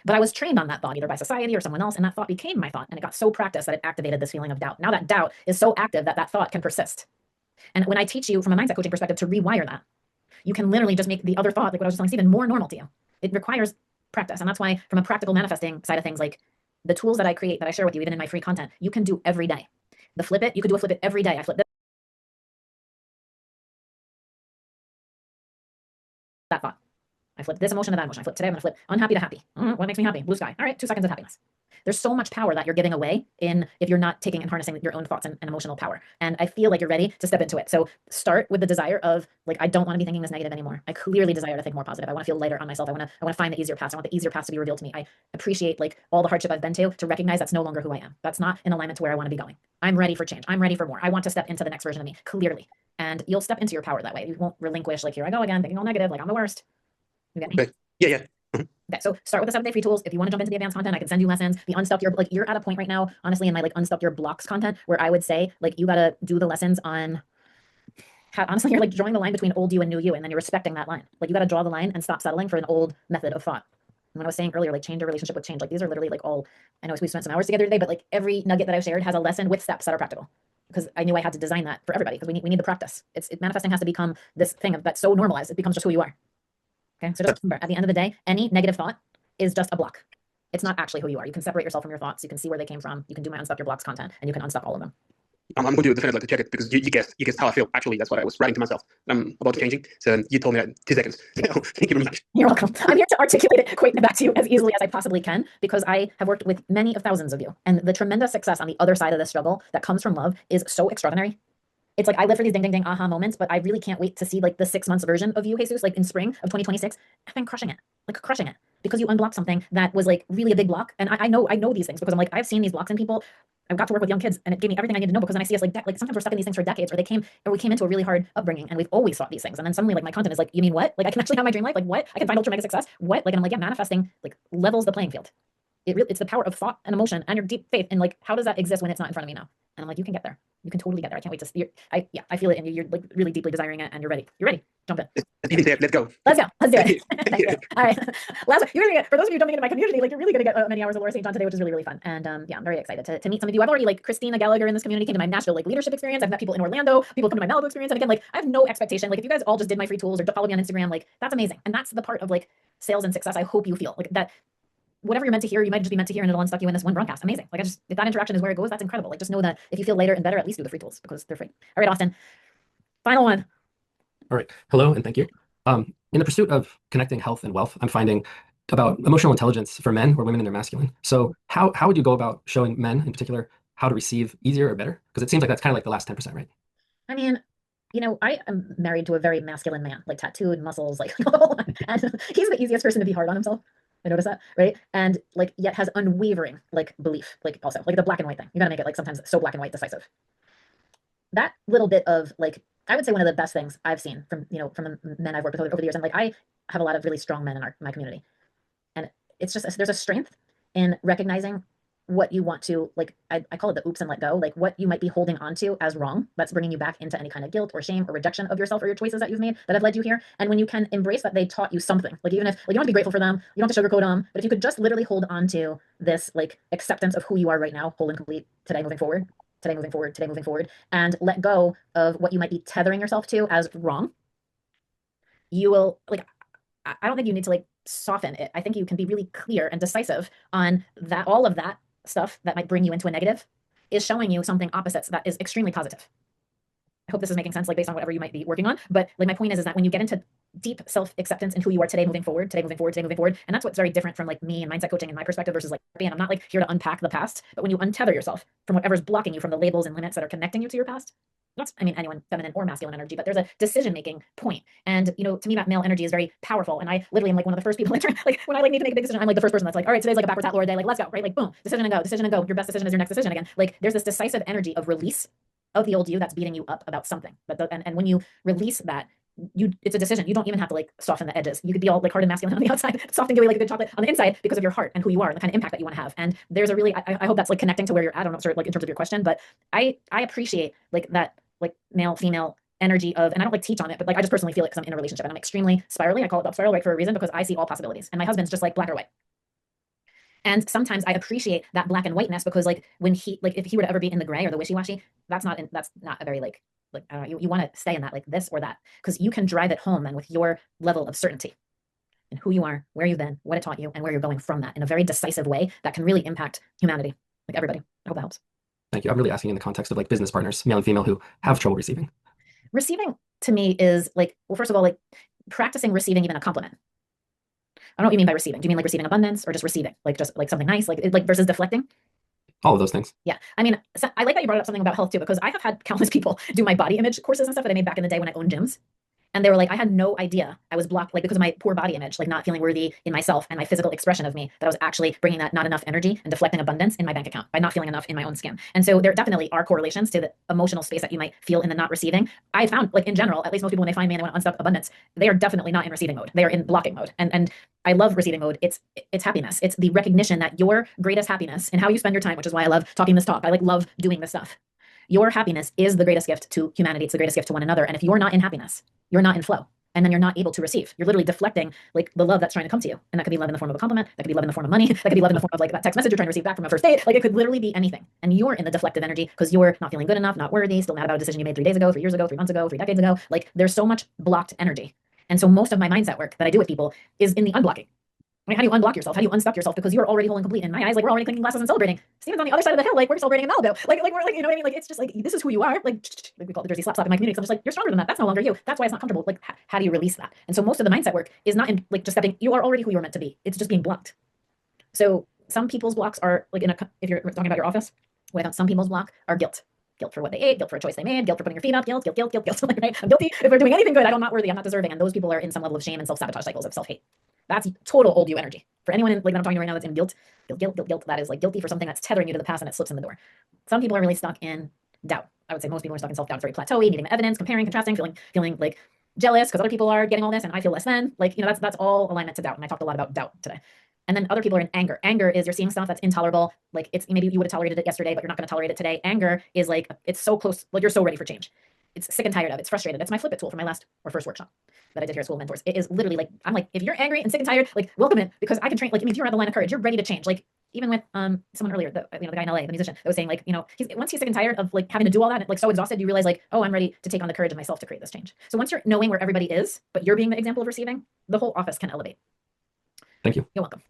But I was trained on that thought either by society or someone else, and that thought became my thought, and it got so practiced that it activated this feeling of doubt. Now that doubt is so active that that thought can persist. And when I teach you from a mindset coaching perspective to rewire that, you can literally just make the other thought, like what I was just telling Stephen, more normal to you. It requires practice, and that's why from a practical manifesting side of things, like the tools that I create, that I share with you, even in my free content, you can do every day. The flip it, you could do a flip it every day. I flip that thought. I flipped this emotion to that emotion. I flipped today, I'm gonna flip unhappy to happy. What makes me happy? Blue sky. All right, 2 seconds of happiness. There's so much power that you're giving away if you're not taking and harnessing your own thoughts and emotional power. And I feel like you're ready to step into it. So start with the desire of like, I don't want to be thinking this negative anymore. I clearly desire to think more positive. I want to feel lighter on myself. I want to find the easier path. I want the easier path to be revealed to me. I appreciate like all the hardship I've been to recognize that's no longer who I am. That's not in alignment to where I want to be going. I'm ready for change. I'm ready for more. I want to step into the next version of me clearly. And you'll step into your power that way. You won't relinquish like, here I go again, thinking all negative, like I'm the worst. You get me? Okay. Yeah. Okay, so start with the 7-day free tools. If you want to jump into the advanced content, I can send you lessons. The unstuck your, like you're at a point right now, honestly, in my like unstuck your blocks content where I would say like you gotta do the lessons on how, honestly, you're like drawing the line between old you and new you, and then you're respecting that line. Like you gotta draw the line and stop settling for an old method of thought. And when I was saying earlier, like change your relationship with change, like these are literally like all, I know we spent some hours together today, but like every nugget that I've shared has a lesson with steps that are practical. Because I knew I had to design that for everybody because we need the practice. Manifesting has to become this thing that's so normalized, it becomes just who you are. Okay, so just remember, at the end of the day, any negative thought is just a block. It's not actually who you are. You can separate yourself from your thoughts. You can see where they came from. You can do my unstuck your blocks content, and you can unstuck all of them. I'm going to definitely like to check it because you guessed how I feel. Actually, that's what I was writing to myself. I'm about to changing. So you told me that 2 seconds. So thank you very much. You're welcome. I'm here to articulate it quick back to you as easily as I possibly can, because I have worked with many of thousands of you, and the tremendous success on the other side of this struggle that comes from love is so extraordinary. It's like I live for these ding, ding, ding, aha moments, but I really can't wait to see like the 6 months version of you, Jesus, like in spring of 2026. I've been crushing it, because you unblocked something that was like really a big block. And I know these things because I'm like, I've seen these blocks in people. I've got to work with young kids, and it gave me everything I need to know, because then I see us like sometimes we're stuck in these things for decades, or we came into a really hard upbringing and we've always sought these things. And then suddenly like my content is like, you mean what? Like I can actually have my dream life? Like what? I can find ultra mega success? What? Like, and I'm like, yeah, manifesting like levels the playing field. It's the power of thought and emotion and your deep faith. And like, how does that exist when it's not in front of me now? And I'm like, you can get there. You can totally get there. I can't wait to see. I feel it, and you're like really deeply desiring it, and you're ready. You're ready. Jump in. Let's go. Let's do it. Thank you. All right. You're gonna get, for those of you jumping into my community, like you're really gonna get many hours of Laura St. John today, which is really, really fun. And yeah, I'm very excited to meet some of you. I've already like Christina Gallagher in this community came to my Nashville like leadership experience. I've met people in Orlando. People come to my Malibu experience, and again, like I have no expectation. Like if you guys all just did my free tools or follow me on Instagram, like that's amazing. And that's the part of like sales and success I hope you feel like that. Whatever you're meant to hear, you might just be meant to hear, and it'll unstuck you in this one broadcast. Amazing. Like if that interaction is where it goes, that's incredible. Like just know that if you feel lighter and better, at least do the free tools because they're free. All right, Austin. Final one. All right. Hello and thank you. In the pursuit of connecting health and wealth, I'm finding about emotional intelligence for men or women in their masculine. So how would you go about showing men in particular how to receive easier or better? Because it seems like that's kind of like the last 10%, right? I mean, I am married to a very masculine man, like tattooed muscles, like, and he's the easiest person to be hard on himself. I notice that, right? And like, yet has unwavering like belief, like also like the black and white thing. You gotta make it like sometimes so black and white decisive. That little bit of like, I would say one of the best things I've seen from, from the men I've worked with over the years. And like, I have a lot of really strong men in my community. And it's just, there's a strength in recognizing what you want to, like, I call it the oops and let go, like what you might be holding on to as wrong, that's bringing you back into any kind of guilt or shame or rejection of yourself or your choices that you've made that have led you here. And when you can embrace that they taught you something, like even if like, you don't have to be grateful for them, you don't have to sugarcoat them, but if you could just literally hold on to this like acceptance of who you are right now, whole and complete, today moving forward, and let go of what you might be tethering yourself to as wrong, you will like, I don't think you need to like soften it. I think you can be really clear and decisive on that. All of that stuff that might bring you into a negative is showing you something opposite that is extremely positive. I hope this is making sense, like based on whatever you might be working on. But like my point is that when you get into deep self-acceptance in who you are today, moving forward, and that's what's very different from like me and mindset coaching and my perspective versus like, and I'm not like here to unpack the past, but when you untether yourself from whatever's blocking you from the labels and limits that are connecting you to your past, that's, I mean, anyone, feminine or masculine energy, but there's a decision-making point. And, to me, that male energy is very powerful. And I literally am like one of the first people, like when I like need to make a big decision, I'm like the first person that's like, all right, today's like a backwards hat Laura day. Like, let's go, right? Like, boom, decision and go. Your best decision is your next decision again. Like there's this decisive energy of release of the old you that's beating you up about something. And when you release that, it's a decision. You don't even have to like soften the edges. You could be all like hard and masculine on the outside, soft and gooey like a good chocolate on the inside because of your heart and who you are and the kind of impact that you want to have. And there's a really, I hope that's like connecting to where you're at. I don't know, sort of like in terms of your question, but I appreciate like that, like male, female energy of, and I don't like teach on it, but like I just personally feel it because I'm in a relationship and I'm extremely spirally. I call it up spiral, right, for a reason, because I see all possibilities. And my husband's just like black or white. And sometimes I appreciate that black and whiteness because like when if he were to ever be in the gray or the wishy-washy, that's not a very like I don't know, you want to stay in that like this or that, because you can drive it home then with your level of certainty and who you are, where you've been, what it taught you, and where you're going from that in a very decisive way that can really impact humanity, like everybody. I hope that helps. Thank you. I'm really asking in the context of like business partners, male and female, who have trouble receiving. Receiving to me is like, well, first of all, like practicing receiving even a compliment. I don't know what you mean by receiving. Do you mean like receiving abundance or just receiving? Like just like something nice, like versus deflecting? All of those things. Yeah. I mean, so I like that you brought up something about health too, because I have had countless people do my body image courses and stuff that I made back in the day when I owned gyms. And they were like, I had no idea I was blocked, like because of my poor body image, like not feeling worthy in myself and my physical expression of me, that I was actually bringing that not enough energy and deflecting abundance in my bank account by not feeling enough in my own skin. And so there definitely are correlations to the emotional space that you might feel in the not receiving. I found like in general, at least most people when they find me and they want to unstuck abundance, they are definitely not in receiving mode. They are in blocking mode. And I love receiving mode. It's happiness. It's the recognition that your greatest happiness and how you spend your time, which is why I love talking this talk. I like love doing this stuff. Your happiness is the greatest gift to humanity. It's the greatest gift to one another. And if you're not in happiness, you're not in flow. And then you're not able to receive. You're literally deflecting like the love that's trying to come to you. And that could be love in the form of a compliment. That could be love in the form of money. That could be love in the form of like that text message you're trying to receive back from a first date. Like it could literally be anything. And you're in the deflective energy because you're not feeling good enough, not worthy, still mad about a decision you made 3 days ago, 3 years ago, 3 months ago, 3 decades ago. Like there's so much blocked energy. And so most of my mindset work that I do with people is in the unblocking. I mean, how do you unblock yourself? How do you unstuck yourself? Because you're already whole and complete in my eyes. Like, we're already clinking glasses and celebrating. Steven's on the other side of the hill. Like, we're celebrating in Malibu. Like we're like, you know what I mean? Like, it's just like, this is who you are. Like we call it the Jersey slap in my community. So I'm just like, you're stronger than that. That's no longer you. That's why it's not comfortable. Like, how do you release that? And so most of the mindset work is not in like just stepping. You are already who you were meant to be. It's just being blocked. So some people's blocks are like if you're talking about your office, some people's block are guilt. Guilt for what they ate, guilt for a choice they made, guilt for putting your feet up, guilt. Like, right? I'm guilty. If we're doing anything good, I'm not worthy. I'm not deserving. And those people are in some level of shame and self-sabotage cycles of self-hate. That's total old you energy. For anyone like that I'm talking to right now that's in guilt, that is like guilty for something that's tethering you to the past and it slips in the door. Some people are really stuck in doubt. I would say most people are stuck in self-doubt. It's very plateauy, needing evidence, comparing, contrasting, feeling like jealous because other people are getting all this and I feel less than. Like, you know, that's all alignment to doubt. And I talked a lot about doubt today. And then other people are in anger. Anger is you're seeing stuff that's intolerable. Like it's maybe you would have tolerated it yesterday, but you're not going to tolerate it today. Anger is like, it's so close. Like you're so ready for change. It's sick and tired of it. It's frustrated. That's my flip it tool for my first workshop that I did here at School of Mentors. It is literally like, I'm like, if you're angry and sick and tired, like welcome it because I can train. Like, I mean, if you're at the line of courage, you're ready to change. Like even with someone earlier, the guy in LA, the musician, that was saying like, you know, once he's sick and tired of like having to do all that, and, like so exhausted, you realize like, oh, I'm ready to take on the courage of myself to create this change. So once you're knowing where everybody is, but you're being the example of receiving, the whole office can elevate. Thank you. You're welcome.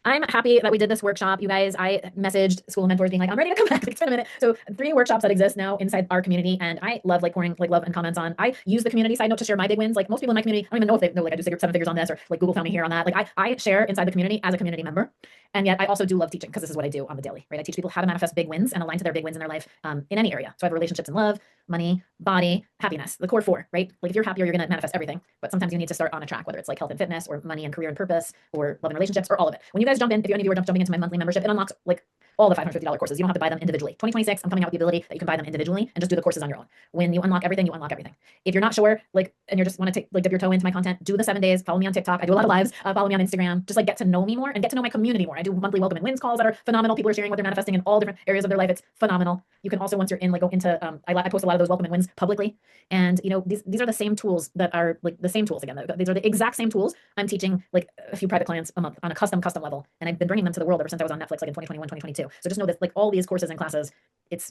I'm happy that we did this workshop. You guys, I messaged School of Mentors being like, I'm ready to come back. It's been a minute. So 3 workshops that exist now inside our community. And I love like pouring like love and comments on. I use the community side note to share my big wins. Like most people in my community, I don't even know if they know like I do 7 figures on this or like Google found me here on that. Like I share inside the community as a community member. And yet I also do love teaching because this is what I do on the daily, right? I teach people how to manifest big wins and align to their big wins in their life in any area. So I have relationships in love, money, body, happiness, the core 4, right? Like if you're happier, you're going to manifest everything. But sometimes you need to start on a track, whether it's like health and fitness or money and career and purpose or love and relationships or all of it. When you guys jump in, if any of you are jumping into my monthly membership, it unlocks like all the $550 courses. You don't have to buy them individually. 2026, I'm coming out with the ability that you can buy them individually and just do the courses on your own. When you unlock everything, you unlock everything. If you're not sure, like, and you just want to take like dip your toe into my content, do the 7 days, follow me on TikTok. I do a lot of lives, follow me on Instagram, just like get to know me more and get to know my community more. I do monthly welcome and wins calls that are phenomenal. People are sharing what they're manifesting in all different areas of their life. It's phenomenal. You can also, once you're in, like go into, I post a lot of those welcome and wins publicly. And you know, these are the same tools that are like the same tools again. These are the exact same tools I'm teaching like a few private clients a month on a custom level. And I've been bringing them to the world ever since I was on Netflix, like in 2021, 2022. So just know that like all these courses and classes,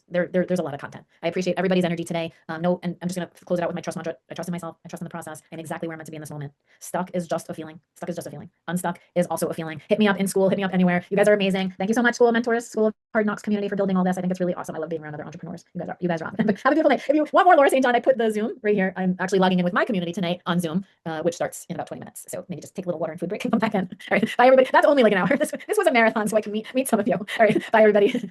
there's a lot of content. I appreciate everybody's energy today. And I'm just going to close it out with my trust mantra. I trust in myself. I trust in the process. I'm exactly where I'm meant to be in this moment. Stuck is just a feeling. Unstuck is also a feeling. Hit me up in school. Hit me up anywhere. You guys are amazing. Thank you so much, School of Mentors, School of Hard Knocks community for building all this. I think it's really awesome. I love being around other entrepreneurs. You guys are awesome. Have a beautiful day. If you want more Laura St. John, I put the Zoom right here. I'm actually logging in with my community tonight on Zoom, which starts in about 20 minutes. So maybe just take a little water and food break and come back in. All right. Bye, everybody. That's only like an hour. This was a marathon, so I can meet some of you. All right. Bye, everybody.